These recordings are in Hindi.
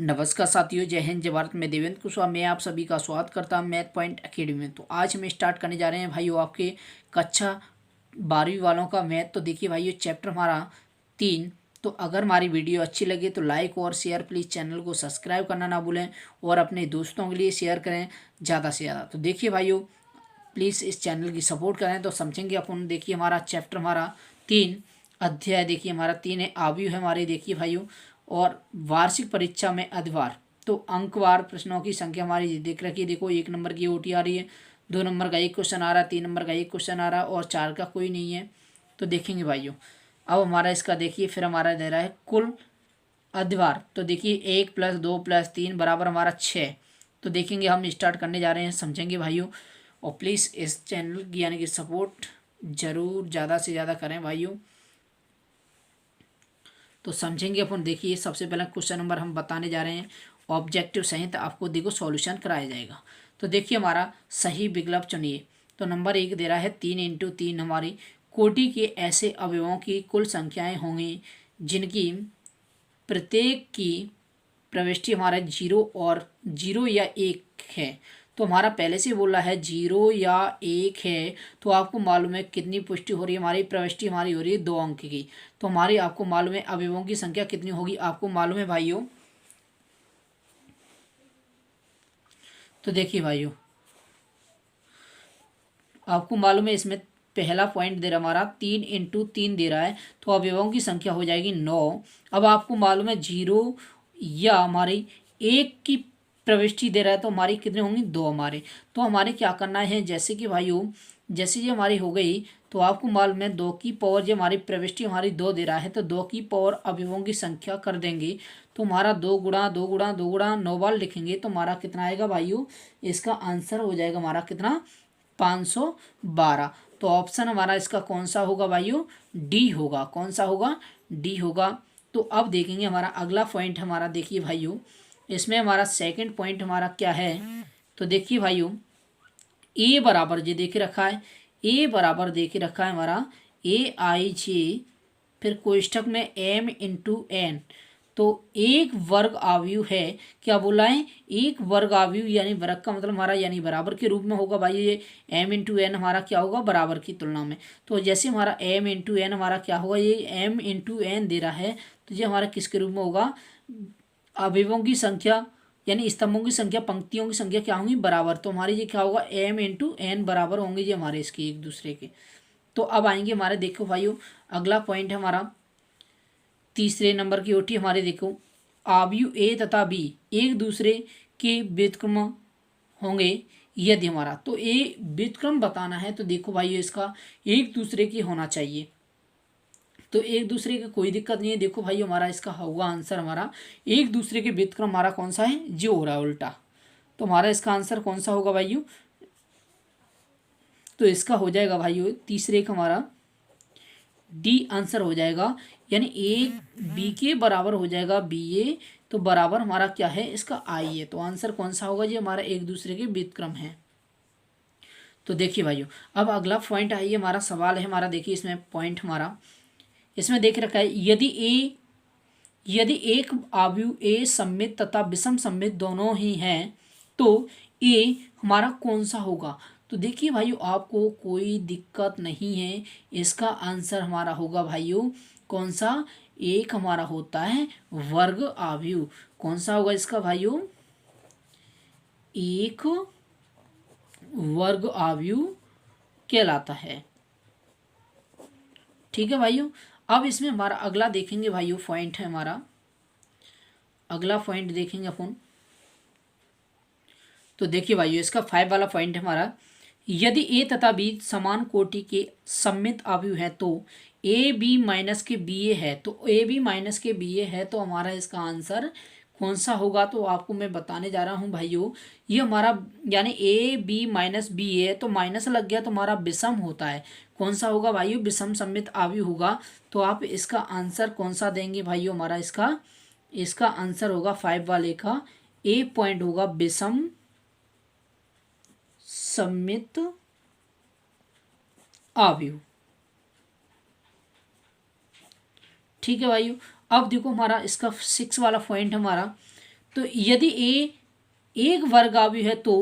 नमस्कार साथियों, जय हिंद जय भारत। मैं देवेंद्र कुशवाहा, मैं आप सभी का स्वागत करता हूं मैथ पॉइंट एकेडमी में। तो आज हम स्टार्ट करने जा रहे हैं भाइयों आपके कक्षा 12वीं वालों का मैथ। तो देखिए भाइयों, चैप्टर हमारा 3। तो अगर हमारी वीडियो अच्छी लगे तो लाइक और शेयर, प्लीज़ चैनल को सब्सक्राइब करना ना भूलें और अपने दोस्तों के लिए शेयर करें ज़्यादा से ज़्यादा। तो देखिए भाइयों, प्लीज़ इस चैनल की सपोर्ट करें तो समझेंगे अपन। देखिए हमारा चैप्टर हमारा 3 अध्याय, देखिए हमारा 3 है, आयु है हमारी। देखिए भाइयों, और वार्षिक परीक्षा में अधिभार, तो अंकवार प्रश्नों की संख्या हमारी देख रखी है। देखो 1 नंबर की ओटी आ रही है, 2 नंबर का एक क्वेश्चन आ रहा है, 3 नंबर का एक क्वेश्चन आ रहा है और 4 का कोई नहीं है। तो देखेंगे भाइयों, अब हमारा इसका देखिए, फिर हमारा दे रहा है कुल अधिभार। तो देखिए 1 + 2 + 3 बराबर हमारा 6। तो देखेंगे, हम स्टार्ट करने जा रहे हैं, समझेंगे भाइयों। और प्लीज़ इस चैनल की यानी कि सपोर्ट ज़रूर ज़्यादा से ज़्यादा करें भाइयों, तो समझेंगे अपन। देखिए सबसे पहला क्वेश्चन नंबर हम बताने जा रहे हैं, ऑब्जेक्टिव सहित आपको देखो सॉल्यूशन कराया जाएगा। तो देखिए हमारा सही विकल्प चुनिए। तो नंबर 1 दे रहा है 3 × 3 हमारी कोटि के ऐसे अवयवों की कुल संख्याएं होंगी जिनकी प्रत्येक की प्रविष्टि हमारा 0 और 0 या 1 है। तो हमारा पहले से बोल रहा है 0 या 1 है, तो आपको मालूम है कितनी पुष्टि हो रही है, हमारी प्रविष्टि हमारी हो रही है 2 अंक की। तो हमारी आपको मालूम है अवयवों की संख्या कितनी होगी, आपको मालूम है भाइयों। तो देखिए भाइयों, आपको मालूम है इसमें पहला पॉइंट दे रहा हमारा 3 × 3 दे रहा है, तो अवयवों की संख्या हो जाएगी 9। अब आपको मालूम है 0 या हमारी 1 की प्रविष्टि दे रहा है, तो हमारी कितने होंगी 2 हमारे। तो हमारे क्या करना है, जैसे कि भाइयों जैसे ये हमारी हो गई, तो आपको मालूम है 2 की पावर, जो हमारी प्रविष्टि हमारी 2 दे रहा है, तो 2 की पावर अवयवों की संख्या कर देंगे। तो हमारा 2 × 2 × 2 × 9 बार लिखेंगे, तो हमारा कितना आएगा भाइयों, इसका आंसर हो जाएगा हमारा कितना, 512। तो ऑप्शन हमारा इसका कौन सा होगा भाइयों, डी होगा। कौन सा होगा, डी होगा। तो अब देखेंगे हमारा अगला पॉइंट हमारा, देखिए भाइयों इसमें हमारा सेकंड पॉइंट हमारा क्या है। तो देखिए भाइयों, ए बराबर जे देखे रखा है, ए बराबर देखे रखा है हमारा AIJ, फिर कोष्ठक में M × N। तो एक वर्ग आव्यूह है, क्या बोला है, एक वर्ग आव्यूह, यानी वर्ग का मतलब हमारा यानी बराबर के रूप में होगा भाई। ये M × N हमारा क्या होगा, बराबर की तुलना में। तो जैसे हमारा M × N हमारा क्या होगा, ये M × N दे रहा है, तो ये हमारा किसके रूप में होगा, अवयवों की संख्या यानी स्तंभों की संख्या, पंक्तियों की संख्या क्या होंगी, बराबर। तो हमारी ये क्या होगा, M × N बराबर होंगे ये हमारे इसके एक दूसरे के। तो अब आएंगे हमारे, देखो भाइयों अगला पॉइंट है हमारा तीसरे नंबर की ओटी हमारे। देखो आव्यूह ए तथा बी एक दूसरे के व्युत्क्रम होंगे यदि हमारा, तो ए व्युत्क्रम बताना है, तो देखो भाइयों इसका एक दूसरे के होना चाहिए। तो एक दूसरे की कोई दिक्कत नहीं है। देखो भाई हमारा इसका होगा आंसर, हमारा एक दूसरे के व्युत्क्रम हमारा कौन सा है, जो हो रहा है उल्टा। तो हमारा इसका आंसर कौन सा होगा भाइयों, तो इसका हो जाएगा भाइयों तीसरे का हमारा डी आंसर हो जाएगा, यानी ए बी के बराबर हो जाएगा BA, तो बराबर हमारा क्या है, इसका आई है। तो आंसर कौन सा होगा जी, हमारा एक दूसरे के व्युत्क्रम है। तो देखिए भाइयों, अब अगला पॉइंट आइए, हमारा सवाल है हमारा, देखिए इसमें पॉइंट हमारा इसमें देख रखा है, यदि एक आव्यूह ए सममित तथा विषम सममित दोनों ही हैं, तो ए हमारा कौन सा होगा। तो देखिए भाइयों, आपको कोई दिक्कत नहीं है, इसका आंसर हमारा होगा भाइयों कौन सा, एक हमारा होता है वर्ग आव्यूह। कौन सा होगा इसका भाइयों, एक वर्ग आव्यूह कहलाता है। ठीक है भाइयों। अब इसमें हमारा अगला देखेंगे भाइयों पॉइंट है हमारा, अगला पॉइंट देखेंगे अपन। तो देखिए भाइयों इसका 5 वाला पॉइंट है हमारा, यदि ए तथा बी समान कोटि के सममित आव्यूह है, तो AB - के BA है, तो AB - के BA है, तो हमारा इसका आंसर कौन सा होगा। तो आपको मैं बताने जा रहा हूँ भाइयों, ये हमारा यानी AB - BA है, तो माइनस लग गया, तो हमारा विषम होता है। कौन सा होगा भाइयों, विषम सममित आव्यूह होगा। तो आप इसका आंसर कौन सा देंगे भाइयों, हमारा इसका आंसर होगा 5 वाले का A पॉइंट होगा, विषम सममित आव्यूह। ठीक है भाइयों। अब देखो हमारा इसका 6 वाला पॉइंट हमारा, तो यदि ए एक वर्ग अवयव है तो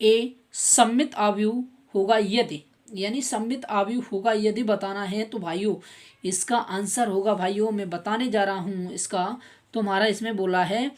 ए सममित अवयव होगा यदि, यानी सममित अवयव होगा यदि बताना है तो भाइयों इसका आंसर होगा, भाइयों मैं बताने जा रहा हूँ इसका। तो हमारा इसमें बोला है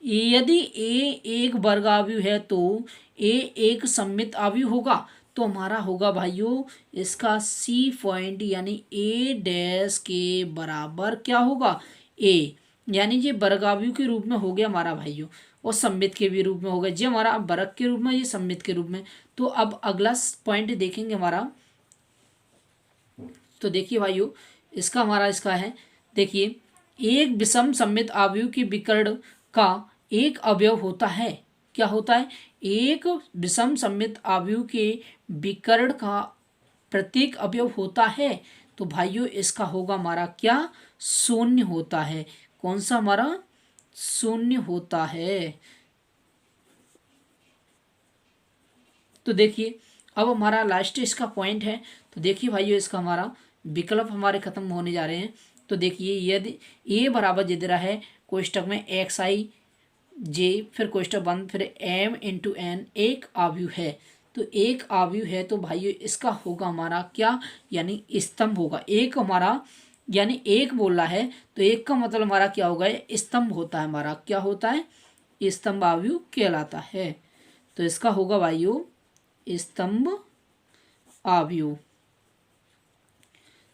यदि ए एक वर्ग अवयव है तो ए एक सममित अवयव होगा। तो हमारा होगा भाइयों इसका सी पॉइंट, यानी ए डैश के बराबर क्या होगा ए, यानी ये वर्ग अवयव के रूप में हो गया हमारा भाइयों, और सममित के भी रूप में हो गया। जी हमारा अब वर्ग के रूप में, ये सममित के रूप में। तो अब अगला पॉइंट देखेंगे हमारा। तो देखिए भाइयों इसका हमारा इसका है, देखिए एक विषम सममित अवयव की विकर्ण का एक अवयव होता है। क्या होता है? एक विषम सममित अवयव के विकर्ण का प्रत्येक अवयव होता है। तो भाइयों इसका होगा हमारा क्या? शून्य होता है। कौन सा हमारा? शून्य होता है। तो देखिए अब हमारा लास्ट इसका पॉइंट है। तो देखिए भाइयों इसका हमारा विकल्प हमारे खत्म होने जा रहे हैं। तो देखिए यदि ए बराबर यदि रहा है कोष्टक में एक्स आई जे, फिर कोष्टक बंद, फिर एम इंटू एन एक अवयव है। तो एक अवयव है तो भाइयों इसका होगा हमारा क्या? यानी स्तंभ होगा। एक हमारा यानी एक बोल रहा है तो एक का मतलब हमारा क्या होगा? स्तंभ होता है हमारा। क्या होता है? स्तंभ अवयव कहलाता है। तो इसका होगा भाइयों स्तंभ अवयव।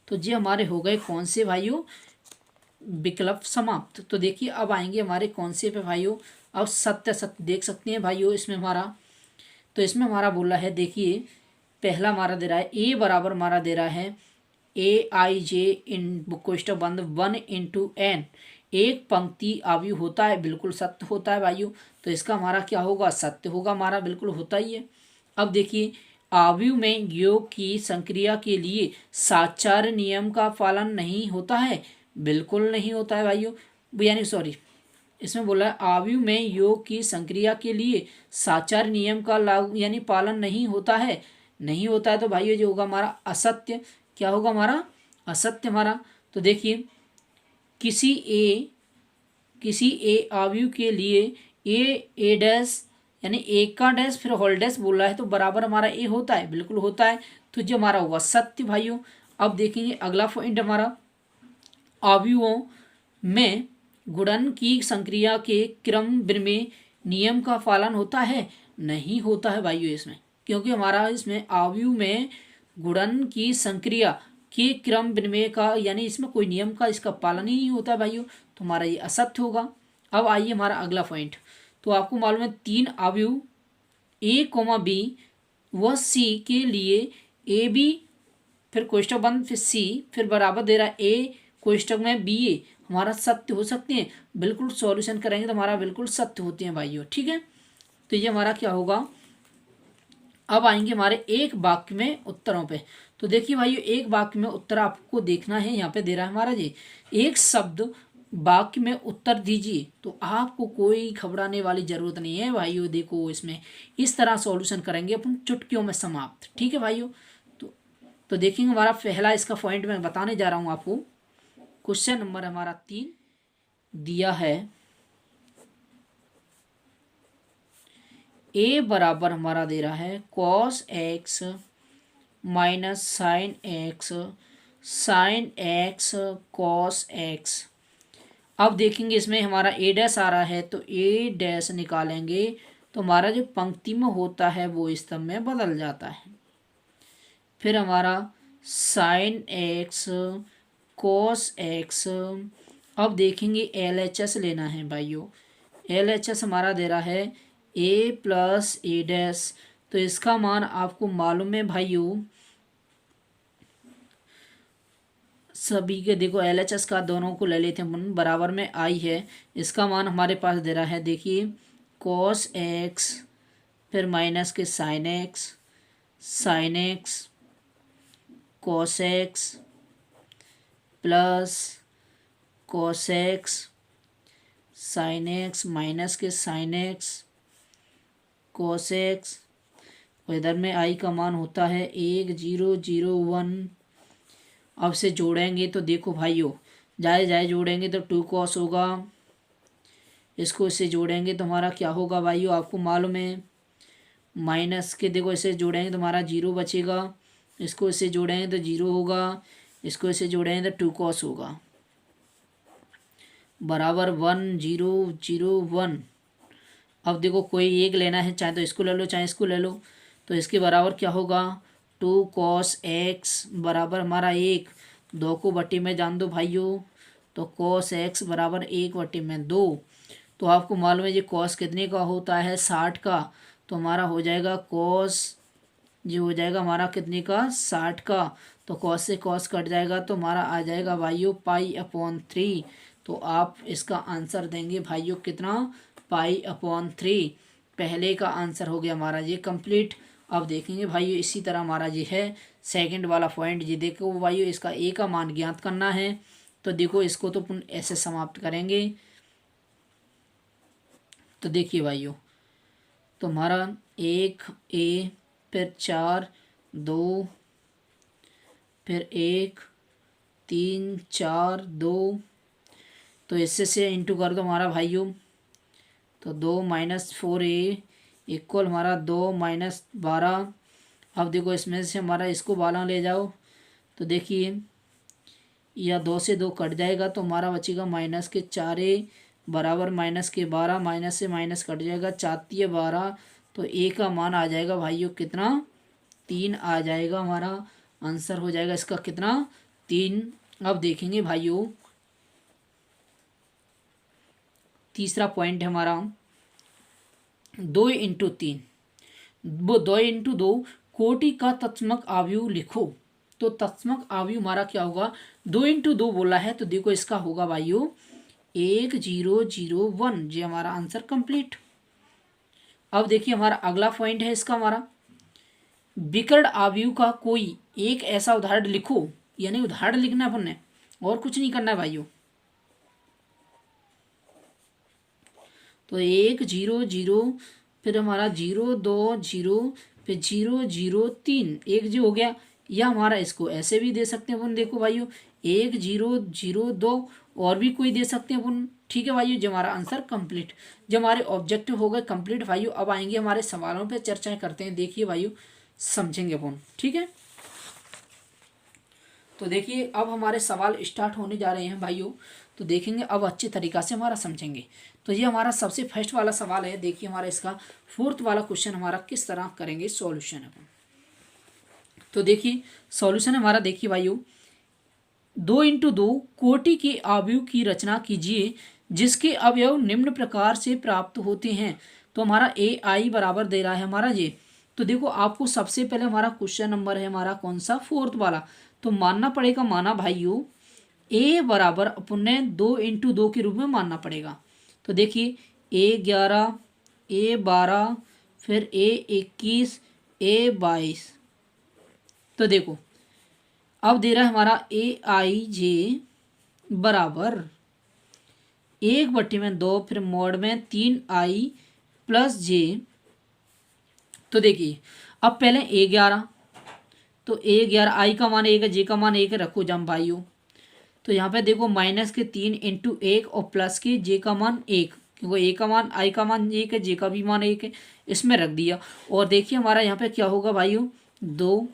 तो ये हमारे हो गए कौन से भाइयों? विकल्प समाप्त। तो देखिए अब आएंगे हमारे कौन से पे भाइयों? अब सत्य सत्य देख सकते हैं भाइयों इसमें हमारा। तो इसमें हमारा बोला है, देखिए पहला हमारा दे रहा है ए बराबर हमारा दे रहा है ए आई जे इन कोष्टक बंद 1 इंटू एन एक पंक्ति अवयव होता है। बिल्कुल सत्य होता है भाइयों। तो इसका हमारा क्या होगा? सत्य होगा हमारा, बिल्कुल होता ही है। अब देखिए अवयव में योग की संक्रिया के लिए साचार्य नियम का पालन नहीं होता है। बिल्कुल नहीं होता है भाइयों, यानी सॉरी इसमें बोला है अवयव में योग की संक्रिया के लिए साचार्य नियम का लागू यानी पालन नहीं होता है। नहीं होता है तो भाइयों जो होगा हमारा असत्य। क्या होगा हमारा? असत्य हमारा। तो देखिए किसी ए अवयव के लिए ए डैश यानी एक का डैश फिर होल डैश बोल रहा है तो बराबर हमारा ए होता है। बिल्कुल होता है। तो जो हमारा होगा सत्य भाइयों। अब देखेंगे अगला पॉइंट हमारा, अवयवों में गुणन की संक्रिया के क्रम में नियम का पालन होता है। नहीं होता है भाइयों इसमें, क्योंकि हमारा इसमें अवयव में गुणन की संक्रिया के क्रम विनिमय का यानी इसमें कोई नियम का इसका पालन ही नहीं होता है भाइयों। तो हमारा ये असत्य होगा। अब आइए हमारा अगला पॉइंट। तो आपको मालूम है तीन अवयव ए कोमा बी व सी के लिए ए बी फिर कोष्टक बंद फिर सी फिर बराबर दे रहा है ए कोष्टक में बी ए, हमारा सत्य हो सकते हैं। बिल्कुल सॉल्यूशन करेंगे तो हमारा बिल्कुल सत्य होते हैं भाइयों। ठीक है, तो ये हमारा क्या होगा। अब आएंगे हमारे एक वाक्य में उत्तरों पे। तो देखिए भाइयों एक वाक्य में उत्तर आपको देखना है। यहाँ पे दे रहा है हमारा जी एक शब्द वाक्य में उत्तर दीजिए। तो आपको कोई घबराने वाली जरूरत नहीं है भाइयों। देखो इसमें इस तरह सॉल्यूशन करेंगे अपन चुटकियों में समाप्त। ठीक है भाइयों। तो देखेंगे हमारा पहला इसका पॉइंट मैं बताने जा रहा हूँ आपको। क्वेश्चन नंबर हमारा 3 दिया है ए बराबर हमारा दे रहा है cos x minus sine x cos x. अब देखेंगे इसमें हमारा ए डैश आ रहा है तो ए डैश निकालेंगे तो हमारा जो पंक्ति में होता है वो स्तंभ में बदल जाता है। फिर हमारा साइन एक्स कॉस एक्स। अब देखेंगे LHS लेना है भाइयों। LHS हमारा दे रहा है ए प्लस ए डैश। तो इसका मान आपको मालूम है भाइयों सभी के। देखो LHS का दोनों को ले लेते हैं बराबर में आई है। इसका मान हमारे पास दे रहा है देखिए कॉस एक्स फिर माइनस के sine x cos x plus cos x sine x minus के साइन एक्स कॉस एक्स। और इधर में आई का मान होता है 1001। अब से जोड़ेंगे तो देखो भाइयों जाए जोड़ेंगे तो 2 कॉस होगा इसको इससे जोड़ेंगे तो हमारा क्या होगा भाइयों, आपको मालूम है माइनस के, देखो इसे जोड़ेंगे तो हमारा जीरो बचेगा, इसको इससे जोड़ेंगे तो जीरो होगा, इसको इससे जोड़ेंगे तो 2 cos होगा, बराबर 1 0 0 1। अब देखो कोई एक लेना है, चाहे तो इसको ले लो चाहे इसको ले लो, तो इसके बराबर क्या होगा 2 cos x बराबर हमारा 1, 2 को बट्टी में जान दो भाइयों, तो cos x बराबर 1/2। तो आपको मालूम है ये cos कितने का होता है 60 का, तो हमारा हो जाएगा cos, ये हो जाएगा हमारा कितने का 60 का, तो cos से cos कट जाएगा तो हमारा आ जाएगा भाइयों पाई/3। तो आप इसका आंसर देंगे भाइयों कितना, पाई/3। पहले का आंसर हो गया हमारा ये कंप्लीट। अब देखेंगे भाइयों इसी तरह हमारा ये है सेकंड वाला पॉइंट, ये देखो भाइयों इसका ए का मान ज्ञात करना है। तो देखो इसको तो अपन ऐसे समाप्त करेंगे, तो देखिए भाइयों, तो हमारा 1 a, फिर 4 2, फिर 1 3 4 2, तो इससे से इंटू कर दो हमारा भाइयों, तो 2 - 4a इक्वल हमारा 2 - 12। अब देखो इसमें से हमारा इसको बाला ले जाओ, तो देखिए या 2 से 2 कट जाएगा तो हमारा बचेगा -4a बराबर -12, माइनस से माइनस कट जाएगा 4×12, तो a का मान आ जाएगा भाइयों कितना 3 आ जाएगा, हमारा आंसर हो जाएगा इसका कितना 3। अब देखेंगे भाइयों तीसरा पॉइंट है हमारा 2 × 3, वो 2 × 2 कोटि का तत्समक आव्यूह लिखो। तो तत्समक आव्यूह हमारा क्या होगा, 2 × 2 बोला है, तो देखो इसका होगा भाइयों 1 0 0 1, ये हमारा आंसर कंप्लीट। अब देखिए हमारा अगला पॉइंट है इसका हमारा विकर्ण आव्यूह का कोई एक ऐसा उदाहरण लिखो, यानी उदाहरण लिखना अपन ने और कुछ नहीं करना है भाइयों। तो 1 0 0, फिर हमारा 0 2 0, फिर 0 0 3, एक जो हो गया, या हमारा इसको ऐसे भी दे सकते हैं अपन, देखो भाइयों 1 0 0 2, और भी कोई दे सकते हैं अपन। ठीक है भाइयों, जो हमारा आंसर कंप्लीट, जो हमारे ऑब्जेक्टिव हो गए कंप्लीट भाइयों। अब आएंगे हमारे सवालों पे चर्चाएं करते हैं, देखिए भाइयों समझेंगे अपन। ठीक है, तो देखिए अब हमारे सवाल स्टार्ट होने जा रहे हैं भाइयों, तो देखेंगे अब अच्छे तरीक़ा से हमारा समझेंगे। तो ये हमारा सबसे फर्स्ट वाला सवाल है, देखिए हमारा इसका फोर्थ वाला क्वेश्चन हमारा किस तरह करेंगे सॉल्यूशन अपन। तो देखिए सॉल्यूशन हमारा, देखिए भाइयों 2 × 2 कोटि के आव्यूह की रचना कीजिए जिसके अवयव निम्न प्रकार से प्राप्त होते हैं। तो हमारा AI बराबर दे रहा है हमारा ये। तो देखो आपको सबसे पहले हमारा क्वेश्चन नंबर है हमारा कौन सा, फोर्थ वाला, तो मानना पड़ेगा, माना भाइयों A बराबर अपन ने 2 × 2 के रूप में मानना पड़ेगा। तो देखिए A11 A12 फिर A21 A22, तो देखो अब दे रहा है हमारा AIJ बराबर 1/2, फिर मोड में 3I + J। तो देखिए अब पहले A11, तो A11 I का मान 1 है, J का मान 1 है, रखो जम भाइयों। तो यहाँ पे देखो -3 × 1 और प्लस के J का मान 1, क्योंकि A का मान I का मान 1 है, J का भी मान 1 है, इसमें रख दिया। और देखिए हमारा यहाँ पे क्या होगा भाइयों 2,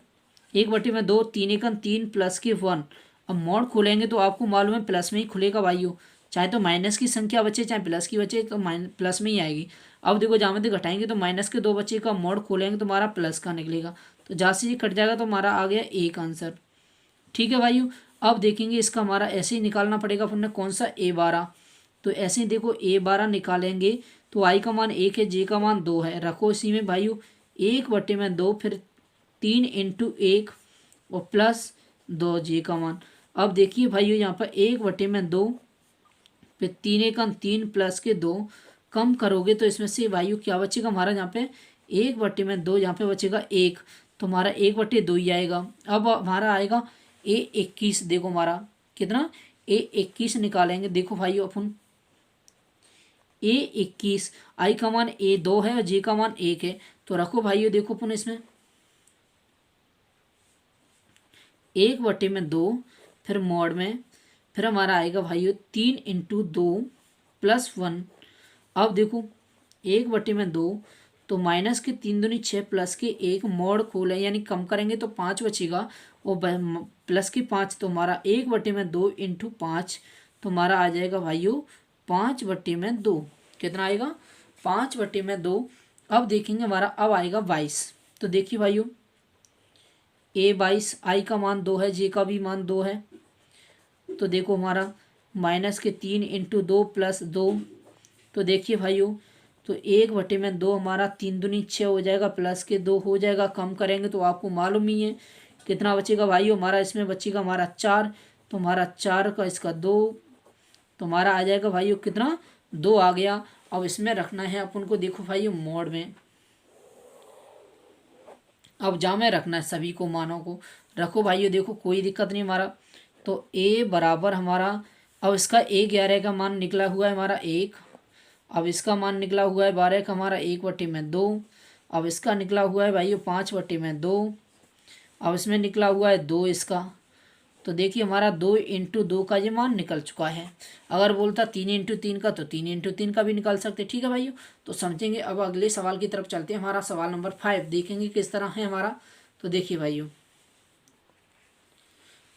1/2, 3 × 3 प्लस के 1। अब मोड खोलेंगे तो आपको मालूम है प्लस में ही खुलेगा भाइयों, चाहे तो माइनस की संख्या बचे चाहे प्लस की बचे, तो प्लस में ही आएगी। अब देखो जहाँ में घटाएंगे तो माइनस के 2 बचे का, मोड खोलेंगे तो हमारा प्लस का निकलेगा, तो जहाँ से ये कट जाएगा तो हमारा आ गया 1 आंसर। ठीक है भाइयों, अब देखेंगे इसका हमारा ऐसे ही निकालना पड़ेगा अपन ने कौन सा A12। तो ऐसे ही देखो A12 निकालेंगे तो I का मान 1 है, J का मान 2 है, रखो इसी में भाइयों 1/2, फिर 3 × 1 और प्लस 2 J का मान। अब देखिए भाइयों यहाँ पर 1/2, फिर 3 × 3 प्लस के 2, कम करोगे तो इसमें से भाइयों क्या बचेगा हमारा, यहाँ पे 1/2, यहाँ पे बचेगा 1, तो हमारा 1/2 ही आएगा। अब हमारा आएगा A21, देखो हमारा कितना A21 निकालेंगे, देखो भाइयों अपन A21 I का मान A2 है और J का मान 1 है, तो रखो भाइयों देखो अपन इसमें 1/2, फिर मोड में, फिर हमारा आएगा भाइयों 3 × 2 + 1, अब देखो 1/2, तो माइनस के 3 दूनी 6 प्लस के 1 मोड़ खोले यानी कम करेंगे तो 5 बचेगा, और प्लस की 5 तो हमारा 1/2 इंटू 5 तो हमारा आ जाएगा भाइयों 5/2। कितना आएगा? 5/2। अब देखेंगे हमारा अब आएगा 22। तो देखिए भाइयों A22, आई का मान 2 है, जे का भी मान 2 है। तो देखो हमारा माइनस के 3 इंटू 2 प्लस 2, तो देखिए भाइयों तो 1/2 हमारा 3 दूनी 6 हो जाएगा, प्लस के 2 हो जाएगा, कम करेंगे तो आपको मालूम ही है कितना बचेगा भाइयों हमारा, इसमें बचेगा हमारा 4, तो हमारा 4 का इसका 2, तो हमारा आ जाएगा भाइयों कितना? 2 आ गया। अब इसमें रखना है अपन को, देखो भाइयों मोड में, अब जामे रखना है सभी को, मानों को रखो भाइयों, देखो कोई दिक्कत नहीं हमारा। तो A बराबर हमारा, अब इसका A11 का मान निकला हुआ है हमारा 1, अब इसका मान निकला हुआ है 12 का हमारा 1/2, अब इसका निकला हुआ है भाइयों 5/2, अब इसमें निकला हुआ है 2 इसका। तो देखिए हमारा 2 इंटू 2 का ये मान निकल चुका है। अगर बोलता 3 इंटू 3 का तो 3 इंटू 3 का भी निकाल सकते। ठीक है भाइयों, तो समझेंगे। अब अगले सवाल की तरफ चलते हैं। हमारा सवाल नंबर 5 देखेंगे किस तरह है हमारा। तो देखिए भाइयों,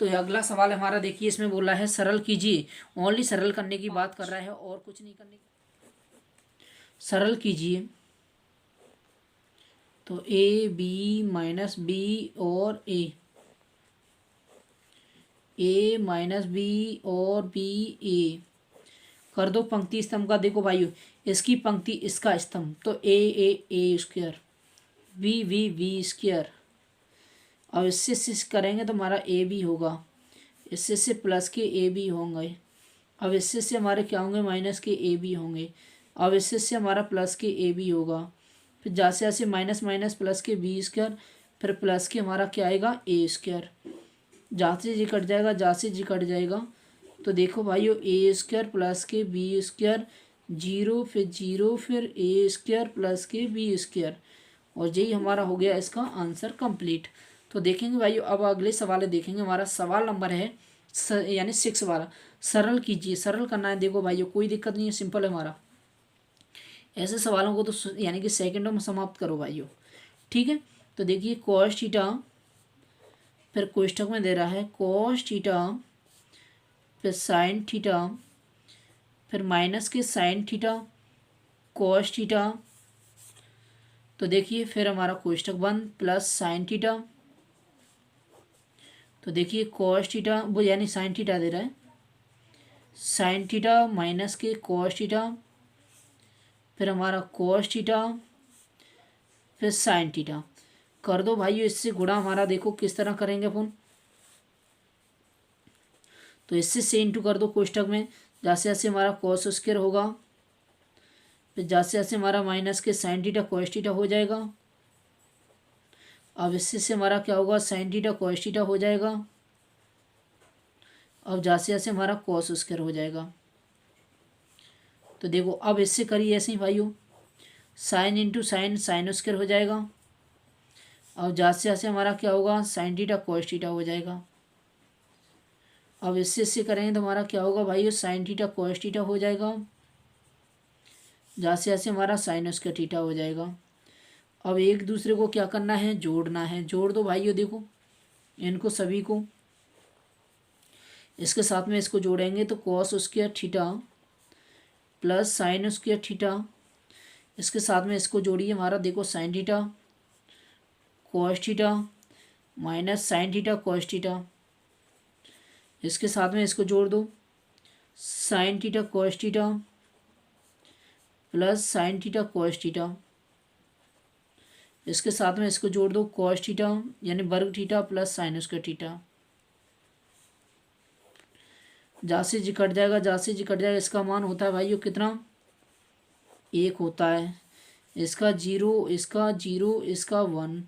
तो अगला सवाल हमारा देखिए, इसमें बोला है सरल कीजिए, ओनली सरल करने की बात कर रहा है और कुछ नहीं करने की। सरल कीजिए, तो A B-B और A-B और B कर दो पंक्ति स्तंभ का। देखो भाइयों इसकी पंक्ति इसका स्तंभ, तो A स्क्वायर, B स्क्वायर। अब इससे करेंगे तो हमारा AB होगा, इससे से प्लस के AB होंगे, अब इससे से हमारे क्या होंगे? माइनस के AB होंगे। अब इससे से हमारा प्लस के AB होगा, फिर जैसे जैसे माइनस माइनस प्लस के B स्क्वायर, फिर प्लस के हमारा क्या आएगा? A square. जासे जी कट जाएगा, जासे जी कट जाएगा। तो देखो भाइयों A स्क्वायर प्लस के B स्क्वायर, जीरो फिर A स्क्वायर प्लस के B स्क्वायर, और यही हमारा हो गया इसका आंसर कंप्लीट। तो देखेंगे भाइयों, अब अगले सवाल देखेंगे। हमारा सवाल नंबर है यानी 6 वाला, सरल कीजिए। सरल करना है, देखो भाइयों कोई दिक्कत नहीं है, सिंपल है हमारा। ऐसे सवालों को तो यानी कि सेकंडों में समाप्त करो भाइयों। ठीक है, तो देखिए cos थीटा, फिर कोष्ठक में दे रहा है cos थीटा, फिर साइन थीटा, फिर माइनस के साइन थीटा cos थीटा। तो देखिए फिर हमारा कोष्ठक बंद, प्लस साइन थीटा। तो देखिए cos थीटा वो यानी साइन थीटा दे रहा है, साइन थीटा माइनस के cos थीटा, फिर हमारा cos थीटा, फिर साइन थीटा। कर दो भाइयों इससे गुणा, हमारा देखो किस तरह करेंगे अपन। तो इससे से इंटू कर दो कोष्ठक में, जैसे जैसे हमारा cos स्क्वायर होगा, फिर जैसे जैसे हमारा माइनस के साइन थीटा cos थीटा हो जाएगा। अब इससे से हमारा क्या होगा? साइन थीटा cos थीटा हो जाएगा। अब जैसे जैसे हमारा cos स्क्वायर हो जाएगा। तो देखो अब इससे करिए ऐसे ही भाइयों, sine into sine sine square हो जाएगा। अब जैसे जैसे हमारा क्या होगा? साइन थीटा cos थीटा हो जाएगा। अब इससे करेंगे तो हमारा क्या होगा भाइयों? साइन थीटा cos थीटा हो जाएगा। जैसे जैसे हमारा साइन स्क्वायर थीटा हो जाएगा। अब एक दूसरे को क्या करना है? जोड़ना है। जोड़ दो भाइयों, देखो इनको सभी को, इसके साथ में इसको जोड़ेंगे तो cos square theta plus sine square theta, इसके साथ में इसको जोड़िए हमारा, देखो sine theta cos theta minus sine theta cos theta, इसके साथ में इसको जोड़ दो, sine theta cos theta plus sine theta cos theta, इसके साथ में इसको जोड़ दो cos थीटा यानी वर्ग theta plus sine square theta. जासे जी कट जाएगा, जासे जी कट जाएगा। इसका मान होता है भाइयों कितना? 1 होता है। इसका 0, इसका 0, इसका 1।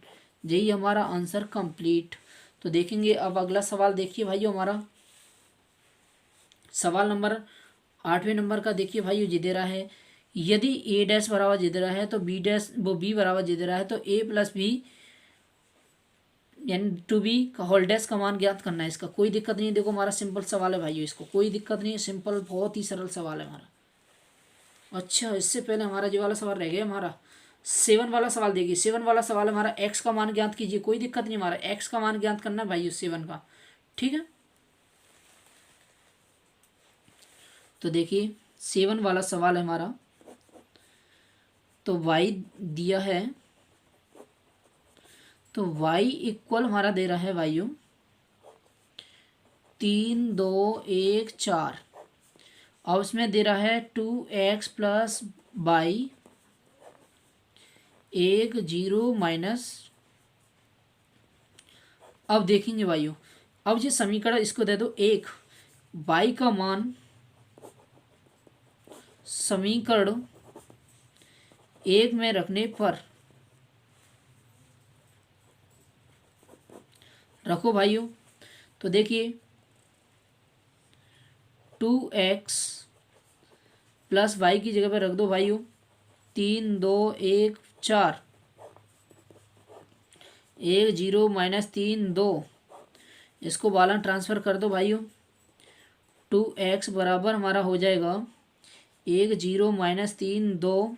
यही हमारा आंसर कंप्लीट। तो देखेंगे अब अगला सवाल देखिए भाइयों, हमारा सवाल नंबर 8वें नंबर का देखिए भाइयों, जी दे रहा है यदि A डैश बराबर जी दे रहा है तो B डैश वो B बराबर जी दे रहा है, तो A प्लस B यानी टू बी का होल डैश का मान ज्ञात करना है। इसका कोई दिक्कत नहीं है, देखो हमारा सिंपल सवाल है भाइयों, इसको कोई दिक्कत नहीं है, सिंपल बहुत ही सरल सवाल है हमारा। अच्छा, इससे पहले हमारा जो वाला सवाल रह गया हमारा 7 वाला सवाल देखिए। 7 वाला सवाल हमारा एक्स का मान ज्ञात कीजिए। कोई दिक्कत नहीं, हमारा एक्स का मान ज्ञात करना है भाई 7 का। ठीक है, तो देखिए 7 वाला सवाल है हमारा। तो y दिया है, तो y इक्वल हमारा दे रहा है वायु 3 2 1 4, और उसमें दे रहा है 2x प्लस बाई 1 0 माइनस। अब देखेंगे वायु, अब ये समीकरण इसको दे दो एक, y का मान समीकरण 1 में रखने पर, रखो भाइयों, तो देखिए 2x प्लस वाई की जगह पे रख दो भाइयों 3 2 1 4, 1 0 माइनस 3 2, इसको बालन ट्रांसफ़र कर दो भाइयों। 2x बराबर हमारा हो जाएगा 1 0 माइनस 3 2,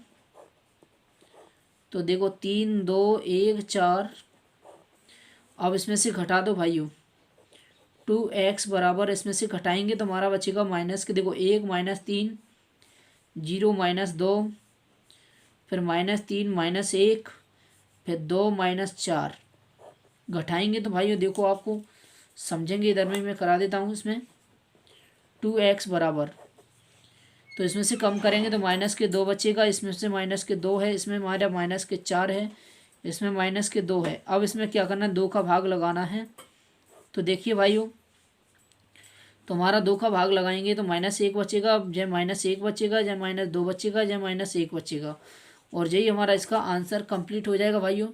तो देखो 3 2 1 4। अब इसमें से घटा दो भाइयों, 2x बराबर इसमें से घटाएंगे तो हमारा बचेगा माइनस के, देखो 1 माइनस 3 0 माइनस 2, फिर माइनस 3 माइनस 1, फिर 2 माइनस 4। घटाएंगे तो भाइयों देखो आपको समझेंगे, इधर में मैं करा देता हूँ। इसमें 2x बराबर, तो इसमें से कम करेंगे तो माइनस के 2 बचेगा, इसमें से माइनस के 2 है, इसमें हमारा माइनस के 4 है, इसमें माइनस के 2 है। अब इसमें क्या करना है, 2 का भाग लगाना है। तो देखिए भाइयों, तो हमारा 2 का भाग लगाएंगे तो माइनस 1 बचेगा, जय माइनस 1 बचेगा, जय माइनस 2 बचेगा, जय माइनस 1 बचेगा, और यही हमारा इसका आंसर कंप्लीट हो जाएगा भाइयों।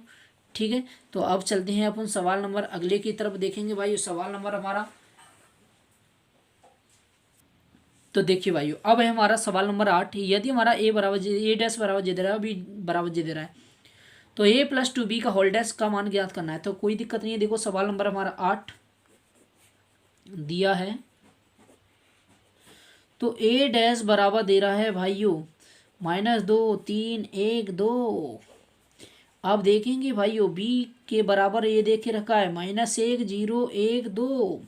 ठीक है, तो अब चलते हैं अपन सवाल नंबर अगले की तरफ देखेंगे भाइयों। सवाल नंबर हमारा, तो देखिए भाइयों अब है हमारा सवाल नंबर 8। यदि हमारा ए बराबर ए डैश बराबर जे दे रहा है, बी बराबर जे दे रहा है, तो ए प्लस 2b का होल डैश का मान ज्ञात करना है। तो कोई दिक्कत नहीं है, देखो सवाल नंबर हमारा 8 दिया है, तो ए डैश बराबर दे रहा है भाइयों -2 3 1 2। अब देखेंगे भाइयों बी के बराबर ये दे के रखा है -1 0 1 2।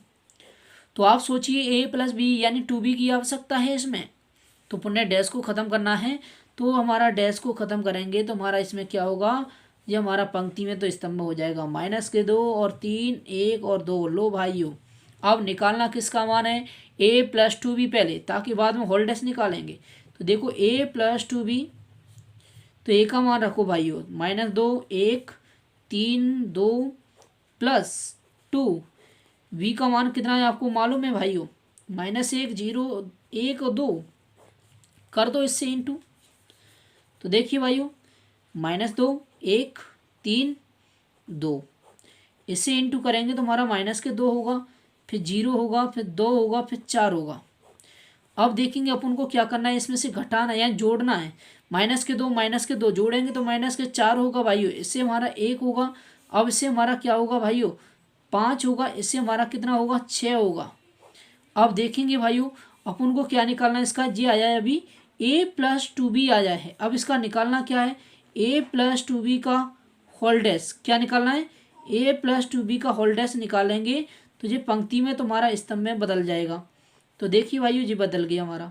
तो आप सोचिए ए प्लस बी यानी 2b की आवश्यकता है इसमें, तो पुनः डैश को ख़त्म करना है। तो हमारा डैश को ख़त्म करेंगे तो हमारा इसमें क्या होगा, ये हमारा पंक्ति में तो स्तंभ हो जाएगा -2 और 3 1 और 2। लो भाइयों, अब निकालना किसका मान है, a प्लस 2b पहले, ताकि बाद में होल डैश निकालेंगे। तो देखो a प्लस 2b, तो a का मान रखो भाइयों -2 1 3 2 प्लस 2, v का मान कितना है आपको मालूम है भाइयों, -1 0 1 2, कर दो इससे इंटू। तो देखिए भाइयों -2 1 3 2, इससे इंटू करेंगे तो हमारा -2 होगा, फिर 0 होगा, फिर 2 होगा, फिर 4 होगा। अब देखेंगे अपन को क्या करना है, इसमें से घटाना या जोड़ना है। -2 जोड़ेंगे तो -4 होगा भाइयों, इससे हमारा 1 होगा। अब इससे हमारा क्या होगा भाइयों 5 होगा, इससे हमारा कितना होगा 6 होगा। अब देखेंगे भाइयों अपन को क्या निकालना है, इसका जी आया है अभी a प्लस 2b आया है। अब इसका निकालना क्या है, a प्लस 2b का होल डैश क्या निकालना है, a प्लस 2b का होल डैश निकालेंगे तो ये पंक्ति में तुम्हारा स्तंभ में बदल जाएगा। तो देखिए भाइयों जी बदल गया हमारा,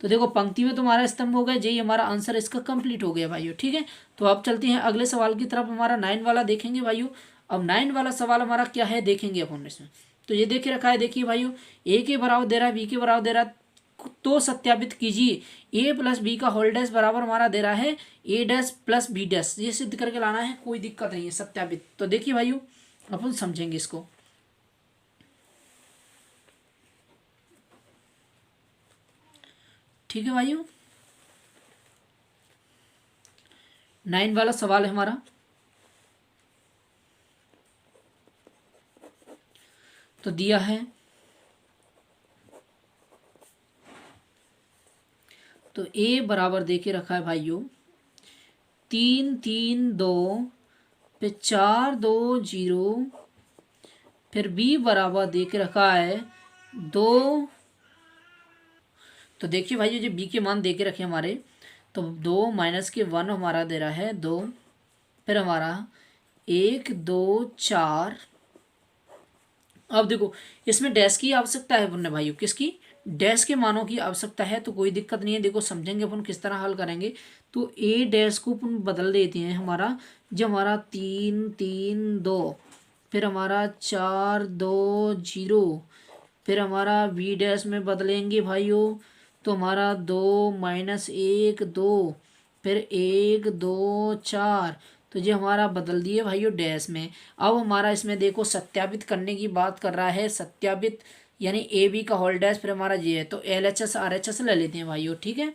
तो देखो पंक्ति में तुम्हारा स्तंभ हो गया, यही हमारा आंसर इसका कंप्लीट हो गया भाइयों। ठीक है, तो अब चलते हैं अगले सवाल की तरफ, हमारा 9 वाला देखेंगे भाइयों। अब 9 वाला सवाल हमारा क्या है देखेंगे अपन इसमें। तो ये देखे रखा है, देखिए भाइयों ए के बराबर दे रहा है, बी के बराबर दे रहा है, तो सत्यापित कीजिए ए प्लस बी का होल डैश बराबर हमारा दे रहा है ए डैश प्लस बी डैश, ये सिद्ध करके लाना है, कोई दिक्कत नहीं है सत्यापित। तो देखिए भाइयों अपन समझेंगे इसको। ठीक है भाइयों, 9 वाला सवाल है हमारा। तो दिया है, तो ए बराबर दे के रखा है भाइयों 3 3 2, फिर 4 2 0, फिर बी बराबर दे के रखा है 2 तो देखिए भाई जो बी के मान दे के रखे हमारे, तो 2 माइनस के 1 हमारा दे रहा है 2, फिर हमारा 1 2 4। अब देखो इसमें डैश की आवश्यकता है पुण्य भाइयों, किसकी, डैश के मानों की आवश्यकता है, तो कोई दिक्कत नहीं है। देखो समझेंगे अपन किस तरह हल करेंगे। तो ए डैश को अपन बदल देते हैं हमारा, जो हमारा 3 3 2, फिर हमारा 4 2 0, फिर हमारा बी डैश में बदलेंगे भाइयों, तो हमारा 2 माइनस 1 2, फिर 1 2 4। तो ये हमारा बदल दिए भाइयों डैश में। अब हमारा इसमें देखो सत्यापित करने की बात कर रहा है, सत्यापित यानी ए बी का होल डैश, फिर हमारा ये है, तो L H S R H S ले लेते हैं भाइयों, ठीक है।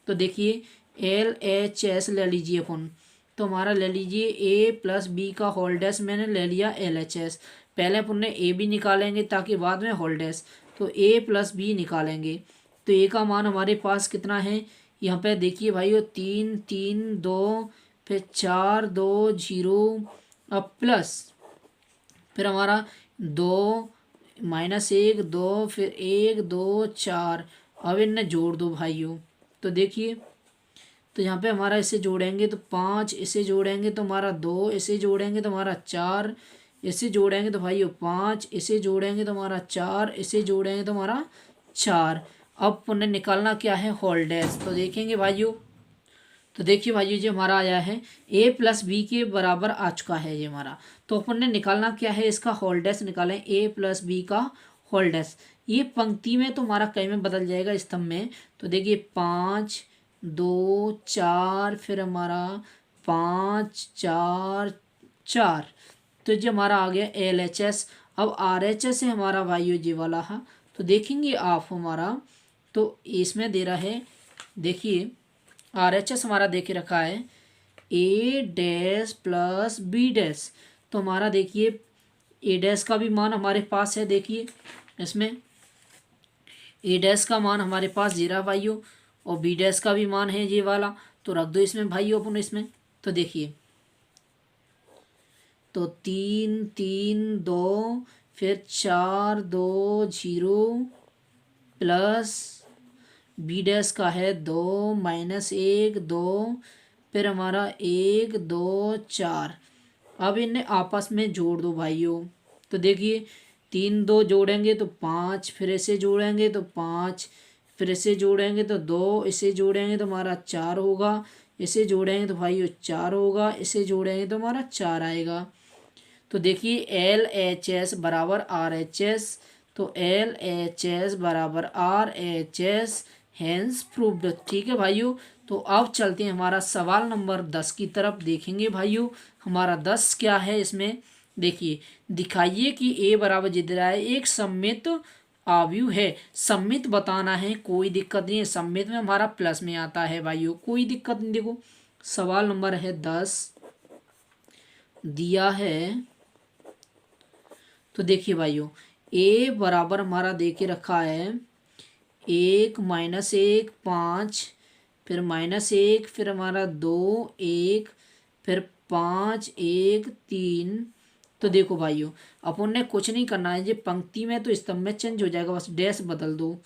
तो देखिए एल एच एस ले लीजिए अपन, तो हमारा ले लीजिए ए प्लस बी का होल डैश, मैंने ले लिया एल एच एस। पहले अपन ने ए बी निकालेंगे ताकि बाद में होल डैश, तो ए प्लस बी निकालेंगे। तो ए का मान हमारे पास कितना है, यहाँ पे देखिए भाइयों 3 3 2, फिर 4 2 0, अब प्लस फिर हमारा 2 माइनस 1 2, फिर 1 2 4। अब इन्हें जोड़ दो भाइयों, तो देखिए तो यहाँ पे हमारा इसे जोड़ेंगे तो 5, इसे जोड़ेंगे तो हमारा 2, इसे जोड़ेंगे तो हमारा 4, इसे जोड़ेंगे तो भाइयों 5, इसे जोड़ेंगे तो हमारा 4, इसे जोड़ेंगे तो हमारा 4। अब पुनः निकालना क्या है, होल डैश। तो देखेंगे भाइयों, तो देखिए भाइयों जो हमारा आया है ए प्लस बी के बराबर आ चुका है ये हमारा। तो अपन ने निकालना क्या है, इसका होल डैश निकालें, ए प्लस बी का होल डैश। ये पंक्ति में तो हमारा कई में बदल जाएगा स्तंभ में। तो देखिए 5 2 4, फिर हमारा 5 4 4। तो जो हमारा आ गया एल एच एस। अब आर एच एस है हमारा भाइयों जी वाला है। तो देखेंगे आप हमारा, तो इसमें दे रहा है, देखिए आर एच एस हमारा दे के रखा है ए डैश प्लस बी डैश। तो हमारा देखिए ए डैश का भी मान हमारे पास है, देखिए इसमें ए डैश का मान हमारे पास 0 भाइयों, और बी डैश का भी मान है ये वाला। तो रख दो इसमें भाइयों अपन इसमें। तो देखिए तो 3 3 2, फिर 4 2 0, प्लस बी डैश का है 2 माइनस 1 2, फिर हमारा 1 2 4। अब इन्हें आपस में जोड़ दो भाइयों। तो देखिए 3 2 जोड़ेंगे तो 5, फिर इसे जोड़ेंगे तो 5, फिर इसे जोड़ेंगे तो 2, इसे जोड़ेंगे तो हमारा 4 होगा, इसे जोड़ेंगे तो भाइयों 4 होगा, इसे जोड़ेंगे तो हमारा 4 आएगा। तो देखिए एल एच एस बराबर आर एच एस, तो एल एच एस बराबर R H S, hence proved. ठीक है भाइयों। तो अब चलते हैं हमारा सवाल नंबर 10 की तरफ, देखेंगे भाइयों हमारा 10 क्या है इसमें। देखिए दिखाइए कि ए बराबर दे रहा है एक सममित आव्यूह है, सममित बताना है, कोई दिक्कत नहीं है, सममित में हमारा प्लस में आता है भाइयों, कोई दिक्कत नहीं। देखो सवाल नंबर है 10 दिया है। तो देखिए भाइयों ए बराबर हमारा दे के रखा है 1 माइनस 1 5, फिर माइनस 1, फिर हमारा 2 1, फिर 5 1 3। तो देखो भाइयों अपन ने कुछ नहीं करना है, ये पंक्ति में तो स्तंभ में चेंज हो जाएगा, बस डैश बदल दो।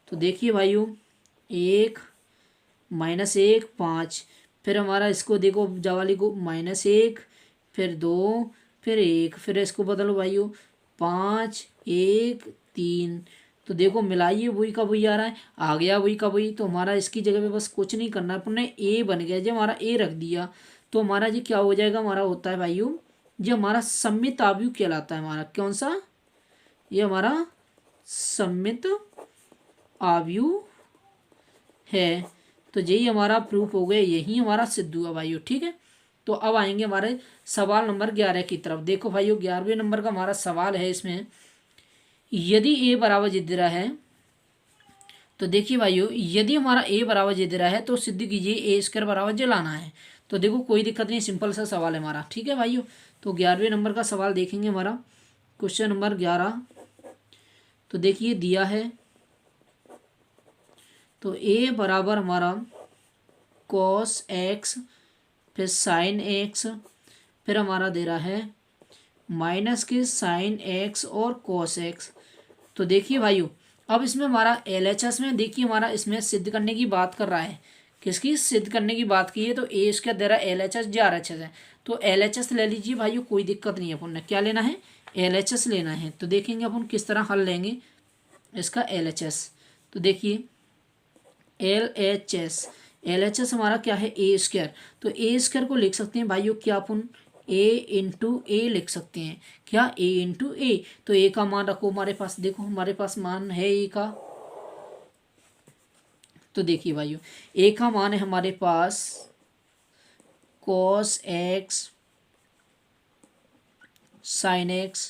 तो देखिए भाइयों 1 माइनस 1 5, फिर हमारा इसको देखो जवाली को माइनस 1, फिर 2, फिर 1, फिर इसको बदलो भाइयों 5 1 3। तो देखो मिलाइए वही का वही आ रहा है, आ गया वही का वही। तो हमारा इसकी जगह पे बस कुछ नहीं करना है, अपन ने ए बन गया, जब हमारा ए रख दिया तो हमारा जी क्या हो जाएगा, हमारा होता है भाइयों जो हमारा सममित आव्यूह कहलाता है। हमारा कौन सा, ये हमारा सममित आव्यूह है। तो यही हमारा प्रूफ हो गया, यही हमारा सिद्ध हुआ भाइयों। ठीक है। तो अब आएंगे हमारे सवाल नंबर 11 की तरफ। देखो भाइयों 11वें नंबर का हमारा सवाल है इसमें, यदि ए बराबर जिद रहा है, तो देखिए भाइयों यदि हमारा ए बराबर जिद रहा है तो सिद्ध कीजिए ए स्क्वायर बराबर जो लाना है। तो देखो कोई दिक्कत नहीं, सिंपल सा सवाल है हमारा। ठीक है भाइयों। तो 11वें नंबर का सवाल देखेंगे हमारा क्वेश्चन नंबर 11। तो देखिए दिया है, तो ए बराबर हमारा कॉस एक्स, फिर साइन एक्स, फिर हमारा दे रहा है माइनस के साइन एक्स और कॉस एक्स। तो देखिए भाइयों अब इसमें हमारा LHS में देखिए हमारा इसमें सिद्ध करने की बात कर रहा है, किसकी सिद्ध करने की बात की है, तो ए इसका दे रहा है LHS जी RHS है, तो LHS ले लीजिए भाइयों, कोई दिक्कत नहीं है। अपन ने क्या लेना है, LHS लेना है। तो देखेंगे अपन किस तरह हल लेंगे इसका LHS। तो देखिए LHS हमारा क्या है, ए स्क्वायर, तो ए स्क्वायर को लिख सकते हैं भाइयों क्या अपन, ए इंटू ए लिख सकते हैं, क्या ए इंटू ए। तो ए का मान रखो हमारे पास, देखो हमारे पास मान है ए का, तो देखिए भाइयों ए का मान है हमारे पास cos x sin x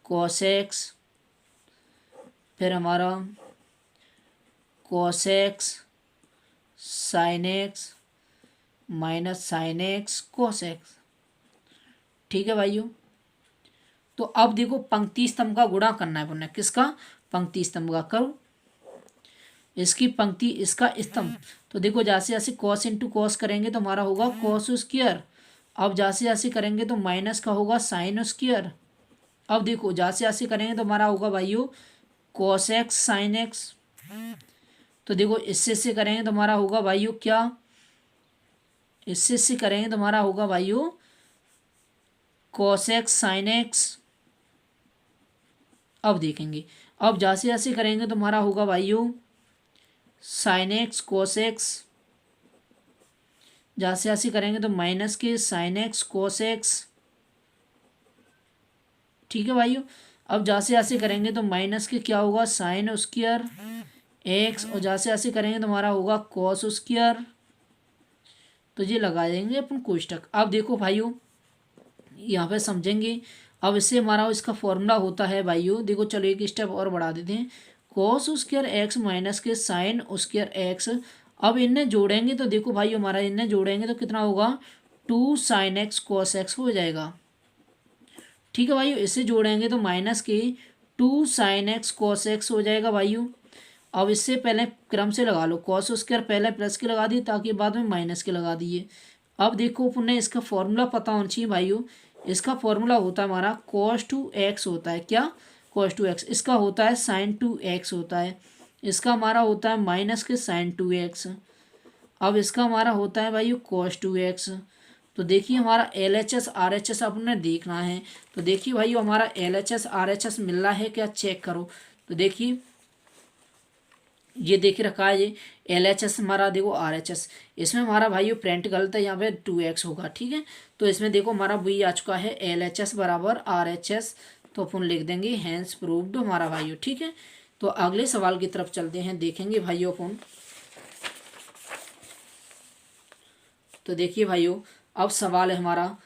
cos x, फिर हमारा cos x sin x minus sin x cos x। ठीक है भाइयों, तो अब देखो पंक्ति स्तंभ का गुणा करना है पुनः, किसका, पंक्ति स्तंभ का। करो इसकी पंक्ति इसका स्तंभ, तो देखो जैसे जैसे cos इंटू कॉस करेंगे तो हमारा होगा cos स्क्वायर, अब जैसे जैसे करेंगे तो माइनस का होगा sin स्क्वायर, अब देखो जैसे जैसे करेंगे तो हमारा होगा भाइयों cos x sin x, तो देखो इससे करेंगे तो हमारा होगा भाइयों क्या, इससे करेंगे तो हमारा होगा भाइयों cos x sin x। अब देखेंगे, अब जैसे जैसे करेंगे तो हमारा होगा भाइयों sin x cos x, जैसे जैसे करेंगे तो माइनस के sin x cos x। ठीक है भाइयों, अब जैसे जैसे करेंगे तो माइनस के क्या होगा sin स्क्वायर x, और जैसे जैसे करेंगे तो हमारा होगा cos स्क्वायर, तो ये लगा देंगे अपन कोष्टक। अब देखो भाइयों यहाँ पे समझेंगे, अब इससे हमारा इसका फॉर्मूला होता है भाइयों, देखो चलो एक स्टेप और बढ़ा देते हैं, cos स्क्वायर एक्स माइनस के sin स्क्वायर एक्स। अब इन्हें जोड़ेंगे तो देखो भाई हमारा इन्हें जोड़ेंगे तो कितना होगा 2 sin x cos x हो जाएगा। ठीक है भाइयों, इससे जोड़ेंगे तो माइनस के 2 sin x cos x हो जाएगा भाइयों। अब इससे पहले क्रम से लगा लो, cos स्क्वायर पहले प्लस के लगा दिए ताकि बाद में माइनस के लगा दिए। अब देखो पुनः इसका फॉर्मूला पता होना चाहिए भाइयों, इसका फॉर्मूला होता है हमारा cos 2x होता है, क्या cos 2x, इसका होता है sin 2x होता है, इसका हमारा होता है माइनस के sin 2x, अब इसका हमारा होता है भाई cos 2x। तो देखिए हमारा LHS RHS अपने देखना है, तो देखिए भाई हमारा LHS RHS मिल रहा है क्या, चेक करो। तो देखिए ये देख रखा है ये LHS हमारा, देखो RHS, इसमें हमारा भाई प्रिंट गलत है, यहाँ पे 2x होगा। ठीक है, तो इसमें देखो हमारा वही आ चुका है LHS बराबर RHS, तो अपन लिख देंगे हैंस प्रूव्ड हमारा भाइयों। ठीक है, तो अगले सवाल की तरफ चलते हैं, देखेंगे भाइयों अपन। तो देखिए भाइयों अब सवाल है हमारा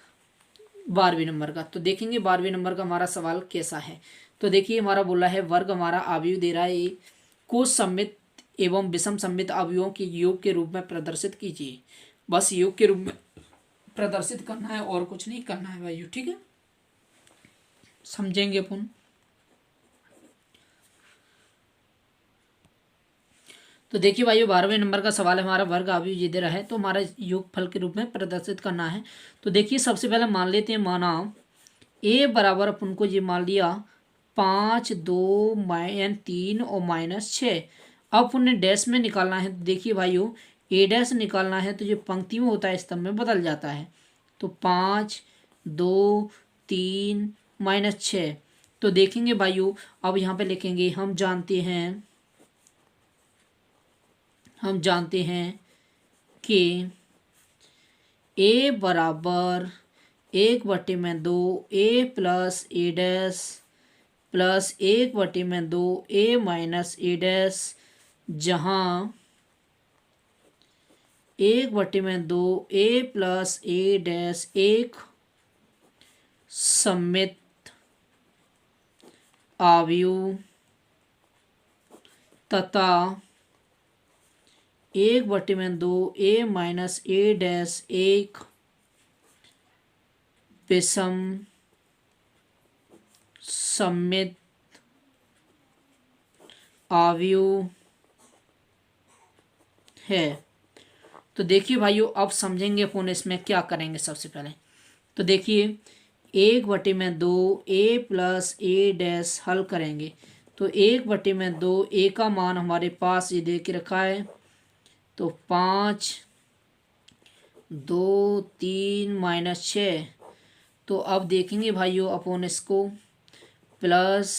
12वें नंबर का, तो देखेंगे 12वें नंबर का हमारा सवाल कैसा है। तो देखिए हमारा बोला है वर्ग हमारा अवयव दे रहा है को सममित एवं विषम सममित अवयवों के योग के रूप में प्रदर्शित कीजिए, बस योग के रूप में प्रदर्शित करना है और कुछ नहीं करना है भाइयों। ठीक है, समझेंगे अपन। तो देखिए भाइयों 12वें नंबर का सवाल है हमारा वर्ग अवयव ये दे रहा है, तो हमारा योग फल के रूप में प्रदर्शित करना है। तो देखिए सबसे पहले मान लेते हैं, माना a बराबर अपन को ये मान लिया 5 2 3 और -6। अब अपन ने डैश में निकालना है, तो देखिए भाइयों a डैश निकालना है तो ये पंक्ति में होता है स्तंभ में बदल जाता है, तो 5 2 3 -6। तो देखेंगे भाइयों अब यहाँ पे लिखेंगे, हम जानते हैं कि a बराबर 1/2 a plus a dash plus 1/2 a minus a dash, जहाँ 1/2 a प्लस a डैश एक सममित अवयव तथा 1/2 a माइनस a डैश एक विषम सममित अवयव है। तो देखिए भाइयों अब समझेंगे अपन इसमें क्या करेंगे। सबसे पहले तो देखिए 1/2 ए प्लस ए डैश हल करेंगे तो 1/2 ए का मान हमारे पास ये दे के रखा है तो 5 2 3 -6। तो अब देखेंगे भाइयों अपन इसको प्लस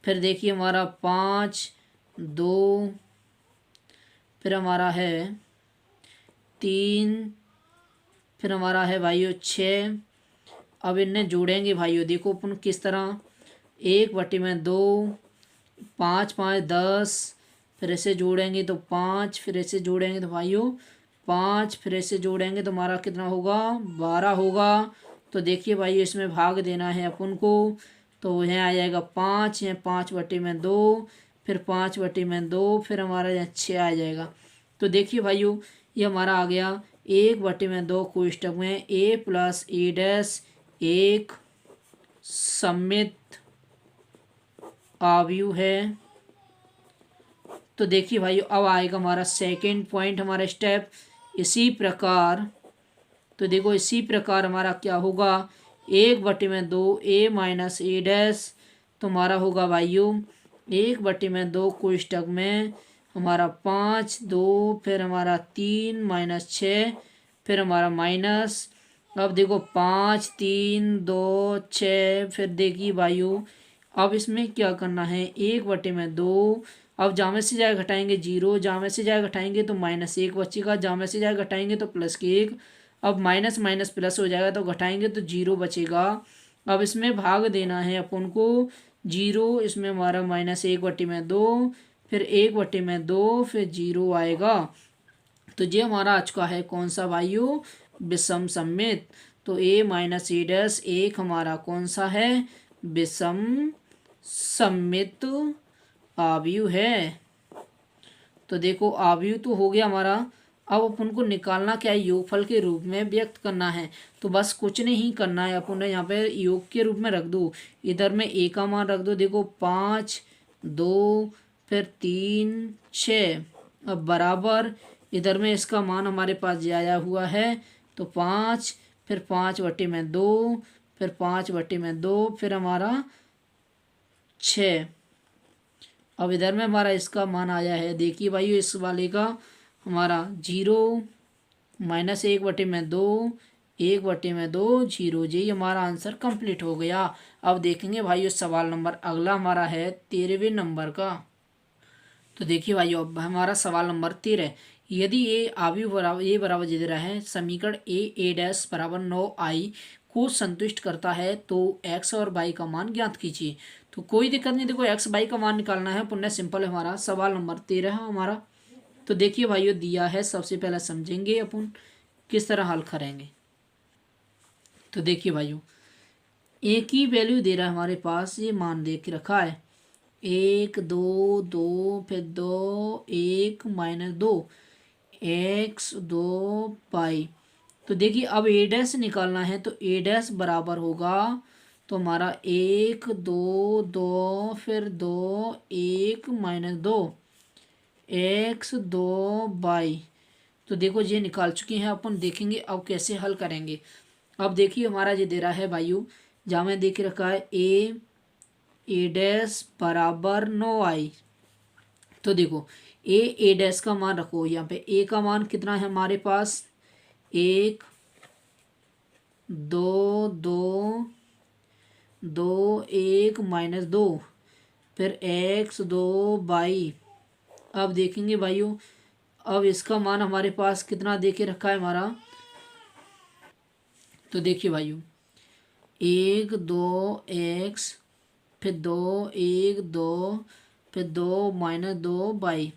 फिर देखिए हमारा 5 2 फिर हमारा है 3 फिर हमारा है भाइयों 6। अब इन्हें जोड़ेंगे भाइयों, देखो अपन किस तरह 1/2 5 5 10 फिर ऐसे जोड़ेंगे तो 5 फिर ऐसे जोड़ेंगे तो भाइयों 5 फिर ऐसे जोड़ेंगे तो हमारा कितना होगा 12 होगा। तो देखिए भाइयों इसमें भाग देना है अपन को तो यहाँ आ जाएगा 5 यहाँ 5/2 फिर 5/2 फिर हमारा यहाँ 6 आ जाएगा। तो देखिए भाइयों ये हमारा आ गया 1/2 कोष्टक में ए प्लस ए डैश एक सममित आव्यूह है। तो देखिए भाइयों अब आएगा हमारा सेकंड पॉइंट हमारा स्टेप इसी प्रकार। तो देखो इसी प्रकार हमारा क्या होगा 1/2 ए माइनस ए डैश तो हमारा होगा भाइयों 1/2 कोष्टक में हमारा 5 2 फिर हमारा 3 -6 फिर हमारा माइनस। अब देखो 5 3 2 6 फिर देखिए भाइयों अब इसमें क्या करना है 1/2 अब जामे से जाए घटाएंगे 0 जामे से जाए घटाएंगे तो -1 बचेगा जामे से जाए घटाएंगे तो +1 अब माइनस माइनस प्लस हो जाएगा तो घटाएंगे तो 0 बचेगा। अब इसमें भाग देना है अपन को 0 इसमें हमारा -1/2 फिर 1/2 फिर 0 आएगा। तो ये हमारा आज का है कौन सा भाइयों विषम सममित। तो a माइनस ए डैश एक हमारा कौन सा है विषम सममित आव्यूह है। तो देखो आव्यूह तो हो गया हमारा। अब अपन को निकालना क्या है योगफल के रूप में व्यक्त करना है। तो बस कुछ नहीं करना है अपन ने यहाँ पे योग के रूप में रख दो इधर में a का मान रख दो देखो 5 2 फिर 3 6 अब बराबर इधर में इसका मान हमारे पास आया हुआ है तो 5 फिर 5/2 फिर 5/2 फिर हमारा 6। अब इधर में हमारा इसका मान आया है देखिए भाई इस वाले का हमारा 0 -1/2 1/2 0 जी हमारा आंसर कंप्लीट हो गया। अब देखेंगे भाई सवाल नंबर अगला हमारा है 13वें नंबर का। तो देखिए भाई अब हमारा सवाल नंबर 13 यदि ये आव्यूह बराबर ए बराबर दे रहा है समीकरण ए डैश बराबर 9i को संतुष्ट करता है तो x और y का मान ज्ञात कीजिए। तो कोई दिक्कत नहीं देखो x y का मान निकालना है पुण्य सिंपल है हमारा सवाल नंबर 13 है हमारा। तो देखिए भाइयों दिया है सबसे पहले समझेंगे अपन किस तरह हल करेंगे। तो देखिए भाइयों ए की वैल्यू दे रहा है हमारे पास ये मान दे के रखा है 1 2 2 फिर 2 1 -2 x 2 पाई। तो देखिए अब ए डैश निकालना है तो ए डैश बराबर होगा तो हमारा 1 2 2 फिर 2 1 -2 x 2 बाई। तो देखो ये निकाल चुके हैं अपन देखेंगे अब कैसे हल करेंगे। अब देखिए हमारा ये दे रहा है भाइयों जहाँ में देख रखा है ए डैश बराबर 9i। तो देखो ए डैश का मान रखो यहाँ पे ए का मान कितना है हमारे पास 1 2 2 2 1 -2 फिर x 2 बाई। अब देखेंगे भाइयों अब इसका मान हमारे पास कितना दे के रखा है हमारा। तो देखिए भाइयों 1 2 x फिर 2 1 2 फिर 2 -2 बाई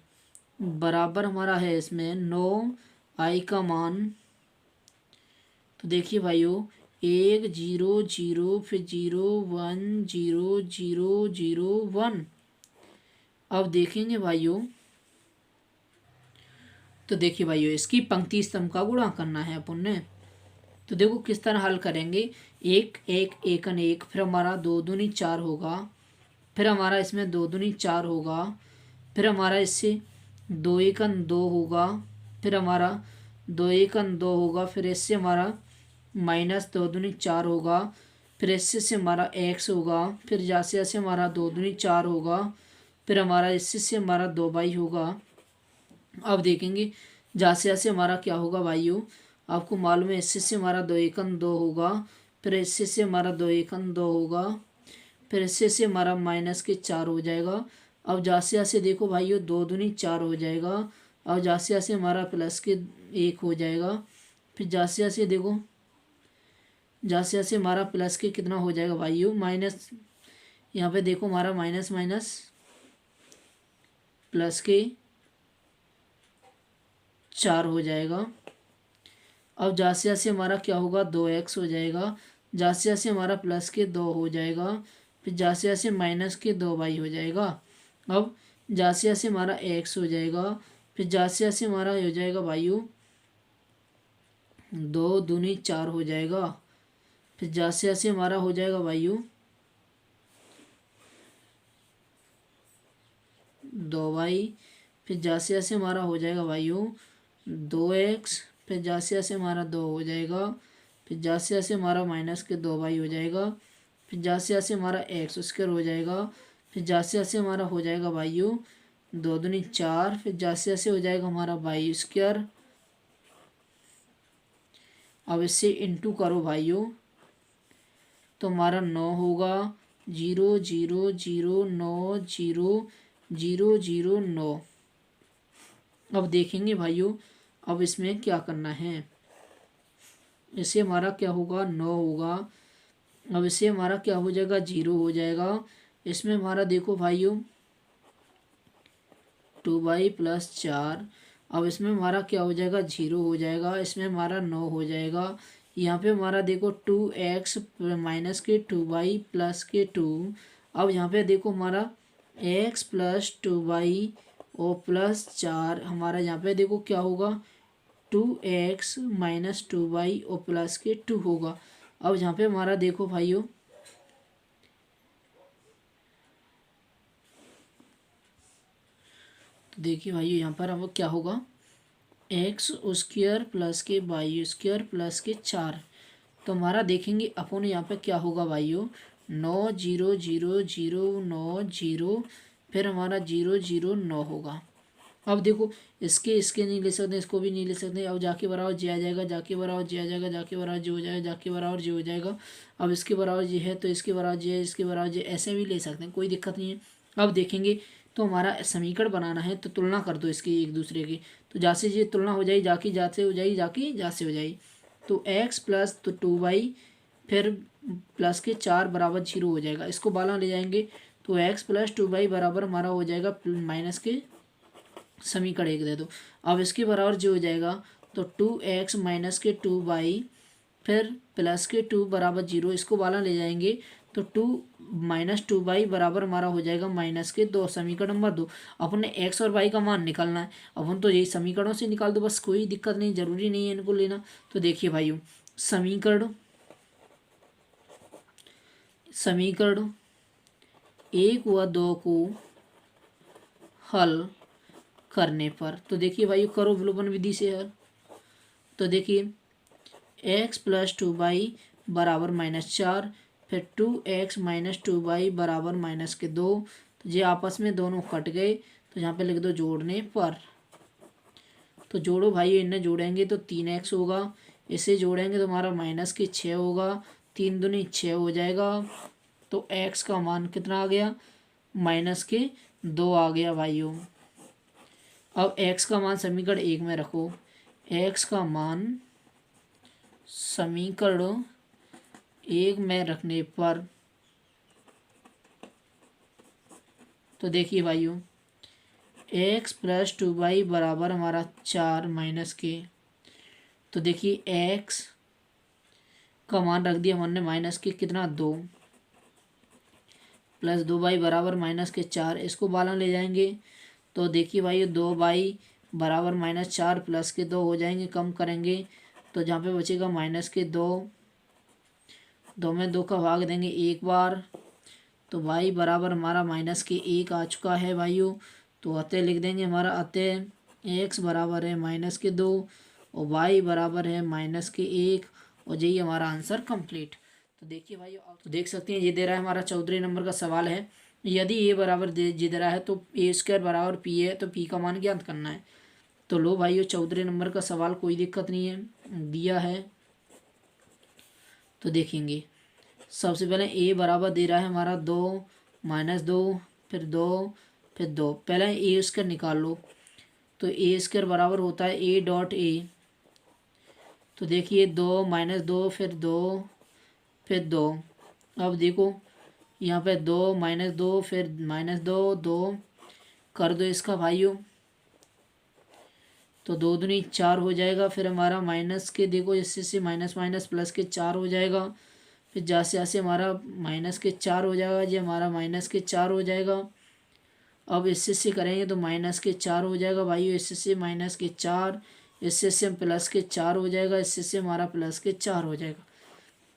बराबर हमारा है इसमें 9i का मान। तो देखिए भाइयों 1 0 0 फिर 0 1 0 0 0 1। अब देखेंगे भाइयों तो देखिए भाइयों इसकी पंक्ति स्तंभ का गुणा करना है अपन ने। तो देखो किस तरह हल करेंगे 1 1 1 1 फिर हमारा 2 दूनी 4 होगा फिर हमारा इसमें 2 दूनी 4 होगा फिर हमारा इससे 2 1 2 होगा फिर हमारा 2 1 2 होगा फिर इससे हमारा -2 दूनी 4 होगा फिर इससे से हमारा एक्स होगा, फिर जासे से हमारा 2 दूनी 4 होगा, फिर हमारा इससे से हमारा 2y होगा। अब देखेंगे जासे से हमारा क्या होगा भाइयों, आपको मालूम है इससे से हमारा 2 एकम 2 होगा, फिर इससे से हमारा 2 एकम 2 होगा, फिर इससे से हमारा -4 हो जाएगा। अब जासे से देखो भाइयों 2 दूनी 4 हो जाएगा। अब जासे से हमारा +1 हो जाएगा। फिर जासे से देखो जासे से हमारा प्लस के कितना हो जाएगा भाइयों, माइनस, यहाँ पे देखो हमारा माइनस माइनस प्लस के 4 हो जाएगा। अब जासे से हमारा क्या होगा 2x हो जाएगा, जासे से हमारा प्लस के 2 हो जाएगा, फिर जासे से माइनस के 2y हो जाएगा। अब जासे से हमारा x हो जाएगा, फिर जासे से हमारा हो जाएगा भाइयों 2 दूनी 4 हो जाएगा, फिर जासे से हमारा हो जाएगा भाइयों 2y, फिर जासे से हमारा हो जाएगा भाइयों 2x, फिर जासे से हमारा 2 हो जाएगा, फिर जासे से हमारा -2y हो जाएगा, फिर जासे से हमारा x² हो जाएगा, फिर जासे से हमारा हो जाएगा भाइयों 2 दूनी 4, फिर जासे से हो जाएगा हमारा y²। अब इससे इंटू करो भाइयों तो हमारा 9 होगा, 0 0 0 9 0 0 0 9। अब देखेंगे भाइयों अब इसमें क्या करना है, इससे हमारा क्या होगा 9 होगा। अब इससे हमारा क्या हो जाएगा 0 हो जाएगा। इसमें हमारा देखो भाइयों 2y + 4। अब इसमें हमारा क्या हो जाएगा 0 हो जाएगा, इसमें हमारा 9 हो जाएगा। यहाँ पे हमारा देखो 2x -2y + 2। अब यहाँ पे देखो हमारा x + 2y और +4, हमारा यहाँ पे देखो क्या होगा 2x - 2y और +2 होगा। अब यहाँ पे हमारा देखो भाइयों तो देखिए भाइयों यहाँ पर अब क्या होगा x² + y² + 4। तो हमारा देखेंगे अपन यहाँ पे क्या होगा भाइयों 9 0 0 0 9 0, फिर हमारा 0 0 9 होगा। अब देखो इसके नहीं ले सकते, इसको भी नहीं ले सकते। अब जाके बराबर जे आ जाएगा, जाके बराबर जे आ जाएगा, जाके बराबर जे हो जाएगा, जाके बराबर जे हो जाएगा। अब इसके बराबर जे है तो इसके बराबर जे है, इसके बराबर जे, ऐसे भी ले सकते हैं, कोई दिक्कत नहीं है। अब देखेंगे तो हमारा समीकरण बनाना है तो तुलना कर दो इसकी एक दूसरे की, तो जासे ये तुलना हो जाएगी, जाके जासे हो जाएगी, जाके जासे हो जाएगी। तो x + 2y फिर +4 = 0 हो जाएगा। इसको बाला ले जाएंगे तो x + 2y बराबर हमारा हो जाएगा माइनस के समीकरण 1 दे दो। अब इसके बराबर जो हो जाएगा तो 2x - 2y फिर +2 = 0, इसको बाला ले जाएंगे तो 2 - 2y बराबर हमारा हो जाएगा -2। समीकरण नंबर 2। अपन ने x और y का मान निकालना है, अपन तो यही समीकरणों से निकाल दो बस, कोई दिक्कत नहीं, जरूरी नहीं है इनको लेना। तो देखिए भाइयों समीकरण 1 व 2 को हल करने पर, तो देखिए भाई करो विलोपन विधि से हल। तो देखिए x + 2y बराबर -4, फिर 2x - 2y बराबर -2। तो ये आपस में दोनों कट गए, तो यहाँ पे लिख दो जोड़ने पर। तो जोड़ो भाई, इन्हें जोड़ेंगे तो 3x होगा, इसे जोड़ेंगे तो हमारा -6 होगा, 3 दूनी 6 हो जाएगा। तो x का मान कितना आ गया -2 आ गया भाइयों। अब x का मान समीकरण 1 में रखो, x का मान समीकरण 1 में रखने पर तो देखिए भाइयों x + 2y बराबर हमारा 4 -के। तो देखिए x का मान रख दिया हमने -के कितना 2 + 2y बराबर -4। इसको बाला ले जाएंगे तो देखिए भाई 2y बराबर -4 + 2 हो जाएंगे, कम करेंगे तो जहाँ पे बचेगा -2, 2 में 2 का भाग देंगे एक बार, तो y बराबर हमारा -1 आ चुका है भाइयों। तो अतः लिख देंगे हमारा अतः x बराबर है -2 और y बराबर है -1, और यही हमारा आंसर कंप्लीट। तो देखिए भाई, आप तो देख सकते हैं ये दे रहा है हमारा 14 नंबर का सवाल है। यदि ए बराबर दे रहा है तो ए स्क्वायर बराबर पी है, तो पी का मान ज्ञात करना है। तो लो भाई 14 नंबर का सवाल, कोई दिक्कत नहीं है, दिया है। तो देखेंगे सबसे पहले ए बराबर दे रहा है हमारा 2 - 2 फिर 2 फिर 2। पहले ए स्क्वायर निकाल लो। तो ए स्क्वायर बराबर होता है ए डॉट ए। तो देखिए 2 - 2 फिर 2 फिर 2। अब देखो यहाँ पे 2 - 2 फिर -2 2 कर दो इसका भाइयों। तो 2 दूनी 4 हो जाएगा। फिर हमारा माइनस के देखो, इससे से माइनस माइनस प्लस के 4 हो जाएगा। फिर जैसे से हमारा माइनस के 4 हो जाएगा, ये हमारा माइनस के 4 हो जाएगा। अब इससे से करेंगे तो माइनस के 4 हो जाएगा भाइयों, इससे से माइनस के 4, इससे से प्लस के 4 हो जाएगा, इससे से हमारा प्लस के 4 हो जाएगा।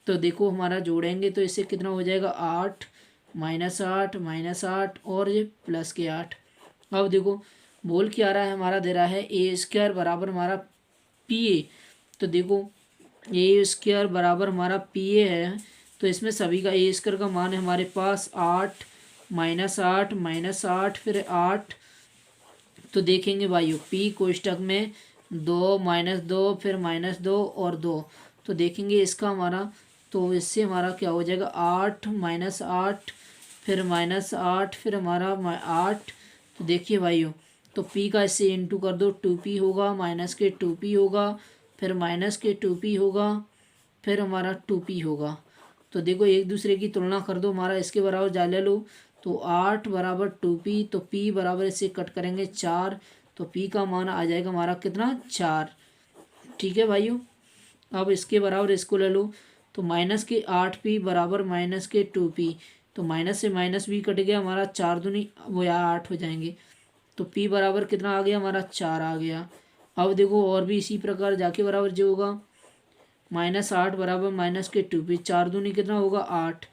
तो देखो हमारा जोड़ेंगे तो इससे कितना हो जाएगा 8 -8 -8 और ये प्लस के 8। अब देखो बोल क्या आ रहा है, हमारा दे रहा है ए स्क्वायर बराबर हमारा पी ए। तो देखो ए स्क्वायर बराबर हमारा पी ए है। तो इसमें सभी का ए स्क्वायर का मान है हमारे पास 8 -8 -8 फिर 8। तो देखेंगे भाइयों पी कोष्टक में 2 -2 फिर -2 और 2। तो देखेंगे इसका हमारा, तो इससे हमारा क्या हो जाएगा 8 -8 फिर -8 फिर हमारा 8। तो देखिए भाइयों, तो p का इससे इंटू कर दो, 2p होगा, माइनस के 2p होगा, फिर माइनस के 2p होगा, फिर हमारा 2p होगा। तो देखो एक दूसरे की तुलना कर दो, हमारा इसके बराबर जा ले लो। तो 8 बराबर 2p, तो p बराबर इससे कट करेंगे 4। तो p का मान आ जाएगा हमारा कितना 4। ठीक है भाइयों, अब इसके बराबर इसको ले लो। तो माइनस के 8p बराबर माइनस के 2p। तो माइनस से माइनस भी कट गया, हमारा 4 दूनी वो यार 8 हो जाएंगे। तो p बराबर कितना आ गया हमारा 4 आ गया। अब देखो और भी इसी प्रकार जाके बराबर जो होगा -8 बराबर माइनस के 2p, 4 दूनी कितना होगा 8।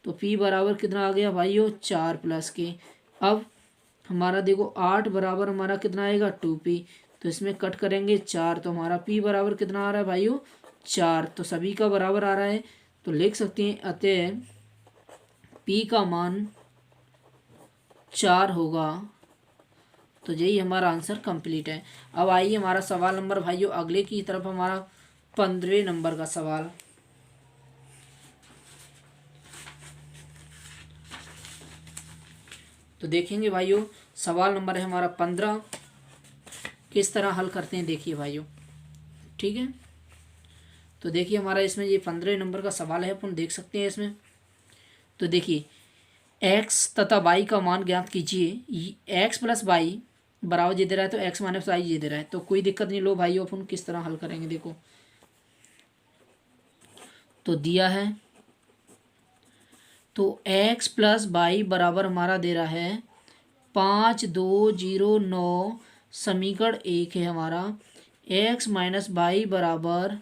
तो p बराबर कितना आ गया भाइयों 4 प्लस के। अब हमारा देखो 8 बराबर हमारा कितना आएगा 2p। तो इसमें कट करेंगे 4, तो हमारा p बराबर कितना आ रहा है भाइयों 4। तो सभी का बराबर आ रहा है। तो लिख सकते हैं अतः p का मान 4 होगा। तो यही हमारा आंसर कंप्लीट है। अब आइए हमारा सवाल नंबर भाइयों अगले की तरफ, हमारा 15वें नंबर का सवाल। तो देखेंगे भाइयों सवाल नंबर है हमारा 15, किस तरह हल करते हैं देखिए भाइयों। ठीक है, तो देखिए हमारा इसमें ये 15 नंबर का सवाल है, अपन देख सकते हैं इसमें। तो देखिए x तथा y का मान ज्ञात कीजिए। x प्लस वाई बराबर ये दे रहा है, तो x माइनस वाई ये दे रहा है। तो कोई दिक्कत नहीं, लो भाइयों अपन किस तरह हल करेंगे देखो। तो दिया है, तो x प्लस वाई बराबर हमारा दे रहा है 5209। समीकरण 1 है हमारा। x माइनस वाई बराबर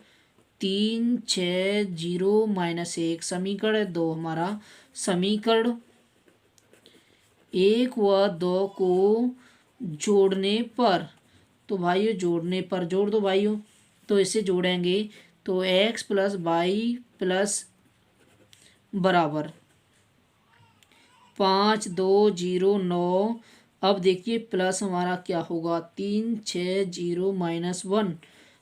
360 - 1। समीकरण 2 हमारा। समीकरण 1 व 2 को जोड़ने पर, तो भाइयों जोड़ने पर जोड़ दो भाइयों। तो इसे जोड़ेंगे तो x प्लस वाई प्लस बराबर 5209। अब देखिए प्लस हमारा क्या होगा 360 - 1।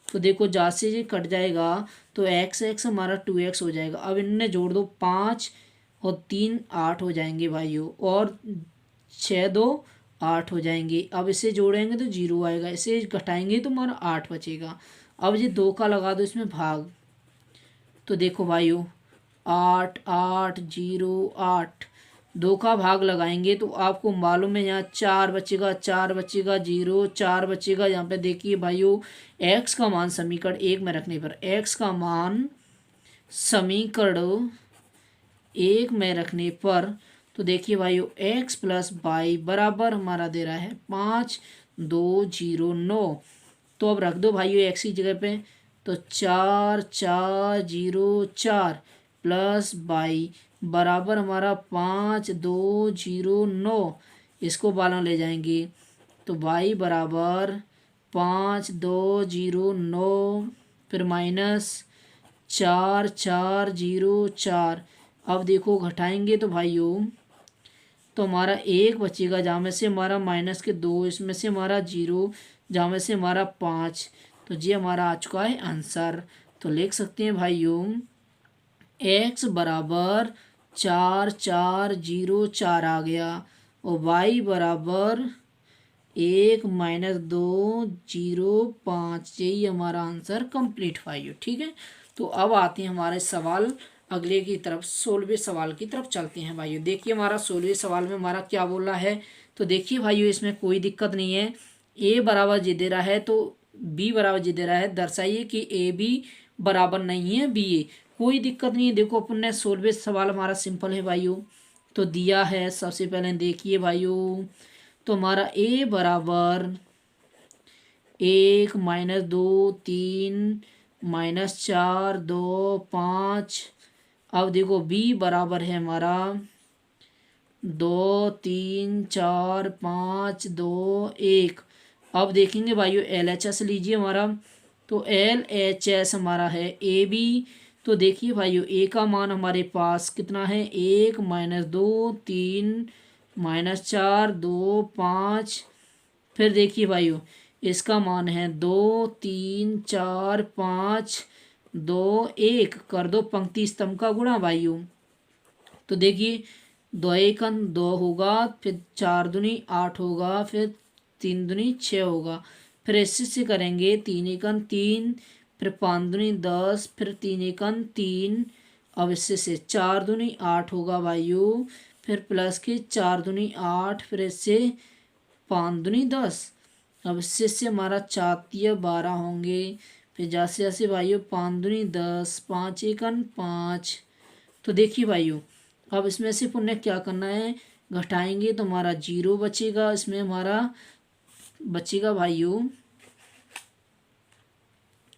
तो देखो जहाँ से ये कट जाएगा तो x हमारा 2x हो जाएगा। अब इनने जोड़ दो, 5 और 3 8 हो जाएंगे भाइयों, और 6 2 8 हो जाएंगे। अब इसे जोड़ेंगे तो 0 आएगा, इसे घटाएंगे तो हमारा 8 बचेगा। अब ये 2 का लगा दो इसमें भाग। तो देखो भाइयों 8 8 0 8, 2 का भाग लगाएंगे तो आपको मालूम है यहाँ 4 बचेगा, 4 बचेगा 0, 4 बचेगा। यहाँ पे देखिए भाइयों x का मान समीकरण 1 में रखने पर, x का मान समीकरण 1 में रखने पर, तो देखिए भाइयों x प्लस वाई बराबर हमारा दे रहा है 5209। तो अब रख दो भाइयों x की जगह पे, तो 4404 प्लस वाई बराबर हमारा 5209। इसको बालन ले जाएंगे तो y बराबर 5209 फिर माइनस 4 4 0 4। अब देखो घटाएंगे तो भाइयों तो हमारा एक बचेगा, जहाँ में से हमारा -2, इसमें से हमारा 0, जहाँ में से हमारा 5। तो ये हमारा आ चुका है आंसर। तो लिख सकते हैं भाइयों x बराबर 4 4 0 4 आ गया, और y बराबर 1 -2 0 5। यही हमारा आंसर कंप्लीट भाइयों। ठीक है, तो अब आते हैं हमारे सवाल अगले की तरफ, 16वें सवाल की तरफ चलते हैं भाइयों। देखिए हमारा 16वें सवाल में हमारा क्या बोल रहा है। तो देखिए भाइयों इसमें कोई दिक्कत नहीं है, a बराबर जी दे रहा है तो b बराबर जी दे रहा है, दर्शाइए कि ए बी बराबर नहीं है बी ए। कोई दिक्कत नहीं है। देखो अपन ने 16वें सवाल हमारा सिंपल है भाइयों, तो दिया है। सबसे पहले देखिए भाइयों तो हमारा a बराबर 1 -2 3 -4 2 5। अब देखो b बराबर है हमारा 2 3 4 5 2 1। अब देखेंगे भाइयों LHS लीजिए हमारा, तो LHS हमारा है AB। तो देखिए भाइयों a का मान हमारे पास कितना है, 1 -2 3 -4 2 5। फिर देखिए भाइयों इसका मान है 2 3 4 5 2 1। कर दो पंक्ति स्तंभ का गुणा भाइयों। तो देखिए 2 एकन 2 होगा, फिर 4 दूनी 8 होगा, फिर 3 दूनी 6 होगा। फिर इससे से करेंगे 3 एकन 3, फिर 5 दूनी 10, फिर 3 एकन 3। अब इससे से 4 दूनी 8 होगा भाइयों, फिर प्लस के 4 दूनी 8, फिर इससे 5 दूनी 10। अब इससे हमारा 4 तिया 12 होंगे, फिर जैसे जैसे भाइयों 5 दूनी 10, 5 एकन 5। तो देखिए भाइयों अब इसमें से पुण्य क्या करना है, घटाएंगे तो हमारा 0 बचेगा, इसमें हमारा बचेगा भाइयों।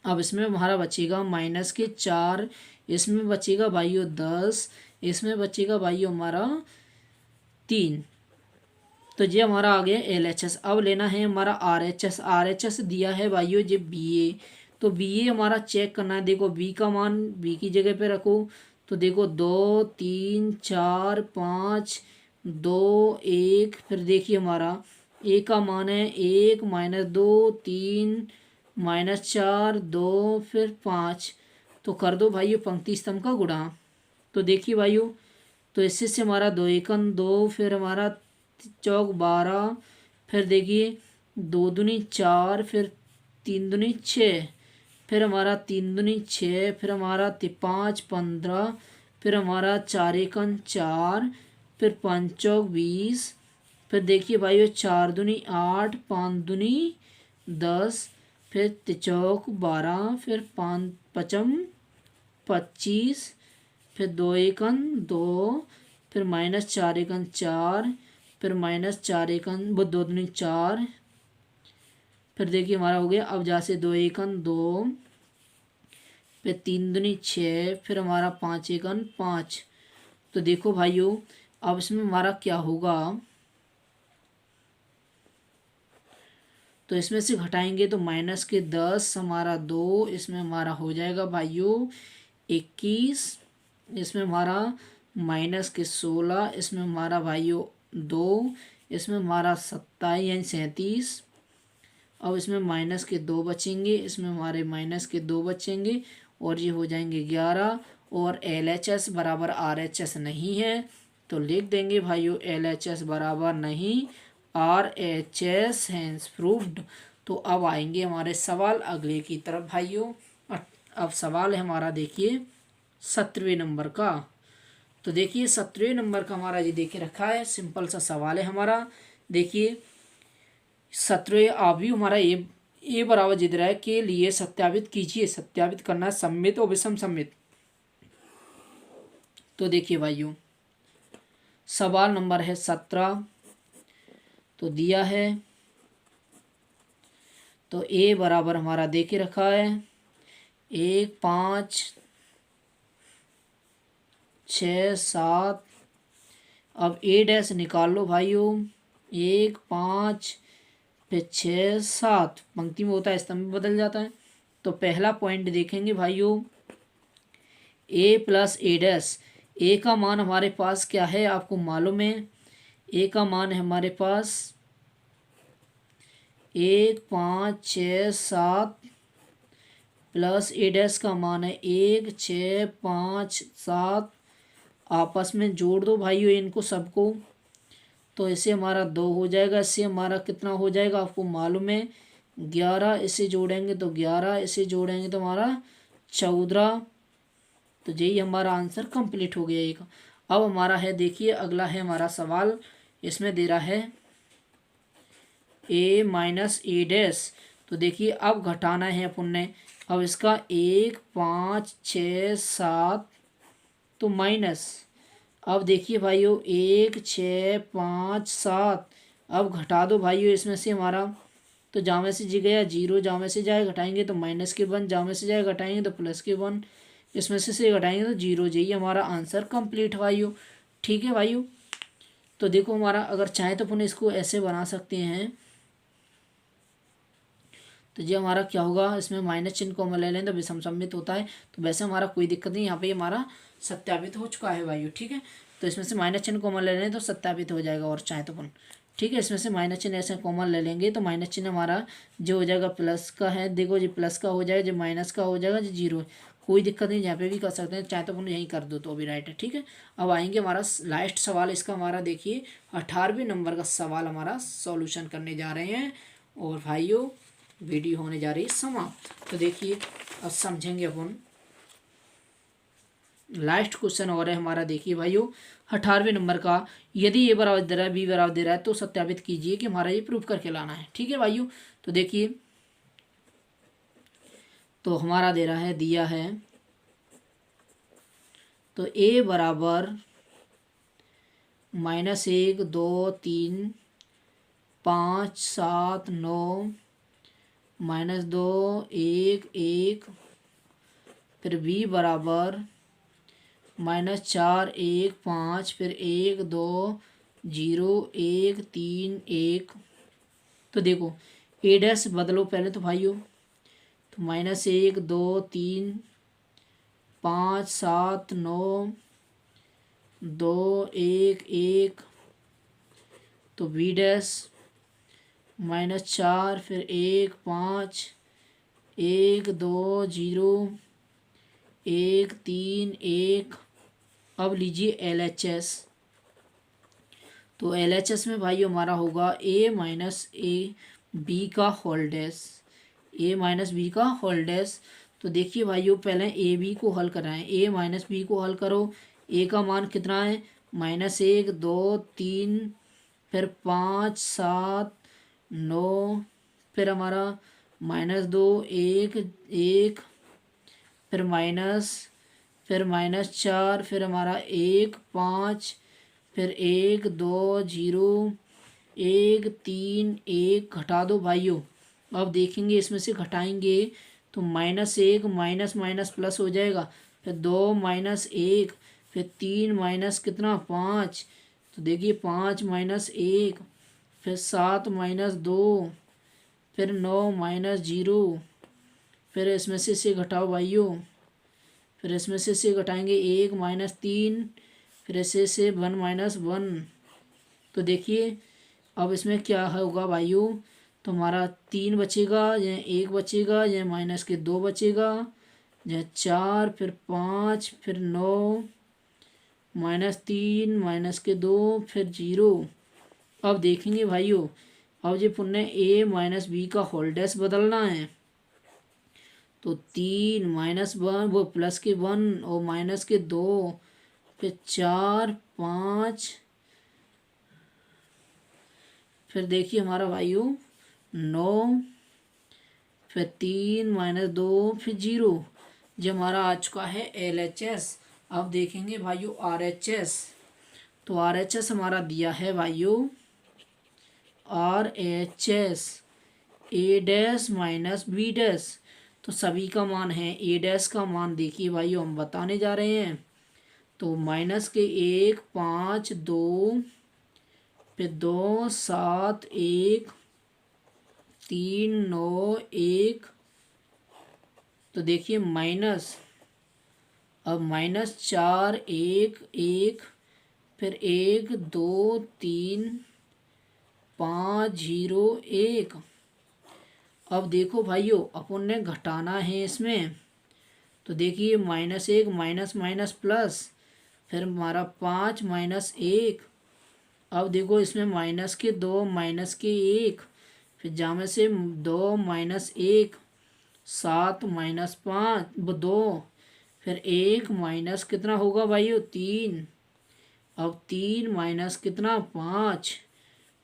अब इसमें हमारा बचेगा -4, इसमें बचेगा भाइयों 10, इसमें बचेगा भाइयों हमारा 3। तो ये हमारा आ गया LHS। अब लेना है हमारा RHS। RHS दिया है भाइयों ये BA। तो BA हमारा चेक करना है। देखो B का मान B की जगह पे रखो, तो देखो 2 3 4 5 2 1। फिर देखिए हमारा A का मान है 1 -2 3 -4 2 फिर 5। तो कर दो भाइयों पंक्ति स्तंभ का गुणा। तो देखिए भाइयों तो इससे से हमारा 2 एकन 2, फिर हमारा चौक 12, फिर देखिए 2 दूनी 4, फिर 3 दूनी 6, फिर हमारा 3 दूनी 6, फिर हमारा 5 15, फिर हमारा 4 एकन 4, फिर 5 चौक 20। फिर देखिए भाइयों 4 दूनी 8, 5 दूनी 10, फिर चौक 12, फिर 5 पचम 25, फिर 2 एकन 2, फिर -4 एकन 4, फिर -4 एकन 2 दूनी 4। फिर देखिए हमारा हो गया, अब जहाँ से 2 एकन 2, फिर 3 दूनी 6, फिर हमारा 5 एकन 5। तो देखो भाइयों अब इसमें हमारा क्या होगा, तो इसमें से घटाएंगे तो -10 हमारा 2, इसमें हमारा हो जाएगा भाइयों 21, इसमें हमारा -16, इसमें हमारा भाइयों 2, इसमें हमारा 27 यानी 37। अब इसमें -2 बचेंगे, इसमें हमारे -2 बचेंगे, और ये हो जाएंगे 11। और LHS बराबर RHS नहीं है, तो लिख देंगे भाइयों LHS बराबर नहीं, RHS हैंस प्रूव्ड। तो अब आएंगे हमारे सवाल अगले की तरफ भाइयों। अब सवाल है हमारा देखिए 17वें नंबर का। तो देखिए 17वें नंबर का हमारा ये देखिए रखा है, सिंपल सा सवाल है हमारा। देखिए 17वें अभी हमारा ए बराबर जिद रहा है के लिए सत्यापित कीजिए। सत्यापित करना है सम्मित और विषम सम्मित। तो देखिए भाइयों सवाल नंबर है 17। तो दिया है तो ए बराबर हमारा दे के रखा है 1 5 6 7। अब A' निकाल लो भाइयों, 1 5 फिर 6 7, पंक्ति में होता है स्तंभ में बदल जाता है। तो पहला पॉइंट देखेंगे भाइयों, ए प्लस ए डैश। ए का मान हमारे पास क्या है आपको मालूम है, ए का मान है हमारे पास 1 5 6 7 प्लस ए डैश का मान है 1 6 5 7। आपस में जोड़ दो भाइयों इनको सबको, तो इससे हमारा 2 हो जाएगा। इससे हमारा कितना हो जाएगा आपको मालूम है 11। इसे जोड़ेंगे तो 11, इसे जोड़ेंगे तो हमारा 14। तो यही हमारा आंसर कंप्लीट हो गया एक। अब हमारा है देखिए अगला है हमारा सवाल, इसमें दे रहा है ए माइनस ए डैश। तो देखिए अब घटाना है अपन ने। अब इसका 1 5 6 7 तो माइनस। अब देखिए भाइयों 1 6 5 7। अब घटा दो भाइयों इसमें से हमारा, तो जामे से जी गया 0, जामे से जाए घटाएंगे तो माइनस के 1, जामे से जाए घटाएंगे तो प्लस के 1, इसमें से घटाएंगे तो 0। यही हमारा आंसर कंप्लीट भाइयों। ठीक है भाइयों, तो देखो हमारा अगर चाहे तो अपन इसको ऐसे बना सकते हैं। तो ये हमारा क्या होगा, इसमें माइनस चिन्ह को हम ले लें तो विषम सम्मित होता है। तो वैसे हमारा कोई दिक्कत नहीं, यहाँ पे हमारा सत्यापित हो चुका है भाइयों। ठीक है, तो इसमें से माइनस चिन्ह कॉमन ले लें तो सत्यापित हो जाएगा और चाहे तो अपन। ठीक है, इसमें से माइनस चिन्ह ऐसे कॉमन ले लेंगे तो माइनस चिन्ह हमारा जो हो जाएगा प्लस का है। देखो जी प्लस का हो जाएगा, जो माइनस का हो जाएगा, जो 0 है। कोई दिक्कत नहीं, यहाँ पे भी कर सकते हैं, चाहे तो अपन यहीं कर दो तो भी राइट है। ठीक है, अब आएंगे हमारा लास्ट सवाल इसका हमारा देखिए 18वें नंबर का सवाल हमारा सॉल्यूशन करने जा रहे हैं। और भाइयों वीडियो होने जा रही है समाप्त। तो देखिए अब समझेंगे अपन लास्ट क्वेश्चन और है हमारा। देखिए भाइयों 18वें नंबर का, यदि ए बराबर दे रहा है बी बराबर दे रहा है तो सत्यापित कीजिए कि हमारा ये प्रूव करके लाना है। ठीक है भाइयों, तो देखिए तो हमारा दे रहा है, दिया है तो ए बराबर -1 2 3 5 7 9 -2 1 1, फिर बी बराबर -4 1 5, फिर 1 2 0 1 3 1। तो देखो ए डैश बदलो पहले तो भाइयों, तो -1 2 3 5 7 9 2 1 1। तो बी डैश -4, फिर 1 5 1 2 0 1 3 1। अब लीजिए LHS। तो LHS में भाई हमारा होगा a माइनस ए बी का whole dash, a minus B का होल डैश। तो देखिए भाइयों पहले ए बी को हल कराएं, a माइनस बी को हल करो। a का मान कितना है -1 2 3, फिर 5 7 9, फिर हमारा -2 1 1, फिर -4, फिर हमारा 1 5, फिर 1 2 0 1 3 1। घटा दो भाइयों। अब देखेंगे इसमें से घटाएंगे तो -1 माइनस माइनस प्लस हो जाएगा, फिर 2 -1, फिर 3 माइनस कितना 5। तो देखिए 5 -1, फिर 7 -2, फिर 9 -0। फिर इसमें से घटाओ भाइयों, फिर इसमें से घटाएंगे 1 -3, फिर ऐसे से 1 -1। तो देखिए अब इसमें क्या होगा भाइयों, तो हमारा 3 बचेगा, यह 1 बचेगा, यह -2 बचेगा, यह 4, फिर 5, फिर 9 -3 -2, फिर 0। अब देखेंगे भाइयों, अब ये पुण्य a माइनस बी का होल डैश बदलना है। तो 3 -1 वो प्लस के 1 और माइनस के 2, फिर 4 5, फिर देखिए हमारा भाइयों 9, फिर 3 -2, फिर 0। जो हमारा आ चुका है LHS। अब देखेंगे भाइयों RHS। तो RHS हमारा दिया है भाइयों RHS a dash minus B dash. तो सभी का मान है, a डैश का मान देखिए भाइयों हम बताने जा रहे हैं। तो माइनस के 1 5 2, फिर 2 7 1 3 9 1। तो देखिए माइनस, अब -4 1 1 फिर 1 2 3 5 0 1। अब देखो भाइयों अपन ने घटाना है इसमें, तो देखिए -1 माइनस माइनस प्लस, फिर हमारा 5 -1। अब देखो इसमें -2 -1, फिर जामे से 2 -1 7 -5 2, फिर 1 माइनस कितना होगा भाइयों 3। अब 3 माइनस कितना 5,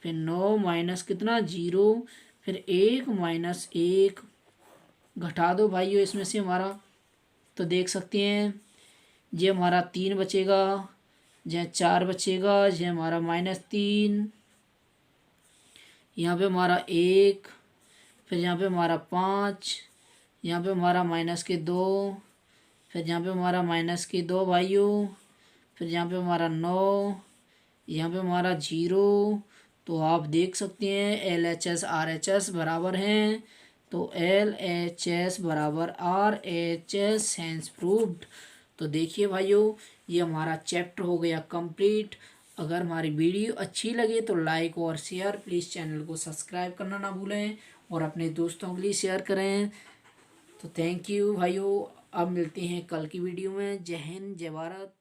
फिर 9 माइनस कितना 0, फिर 1 -1। घटा दो भाइयों इसमें से हमारा, तो देख सकते हैं ये हमारा 3 बचेगा, यह 4 बचेगा, यह हमारा -3, यहाँ पे हमारा 1, फिर यहाँ पे हमारा 5, यहाँ पे हमारा -2, फिर यहाँ पे हमारा -2 भाइयों, फिर यहाँ पे हमारा 9, यहाँ पे हमारा 0। तो आप देख सकते हैं LHS RHS बराबर हैं, तो LHS बराबर RHS हैंस प्रूव्ड। तो देखिए भाइयों ये हमारा चैप्टर हो गया कंप्लीट। अगर हमारी वीडियो अच्छी लगे तो लाइक और शेयर, प्लीज़ चैनल को सब्सक्राइब करना ना भूलें और अपने दोस्तों के लिए शेयर करें। तो थैंक यू भाइयों, अब मिलते हैं कल की वीडियो में। जय हिंद जय भारत।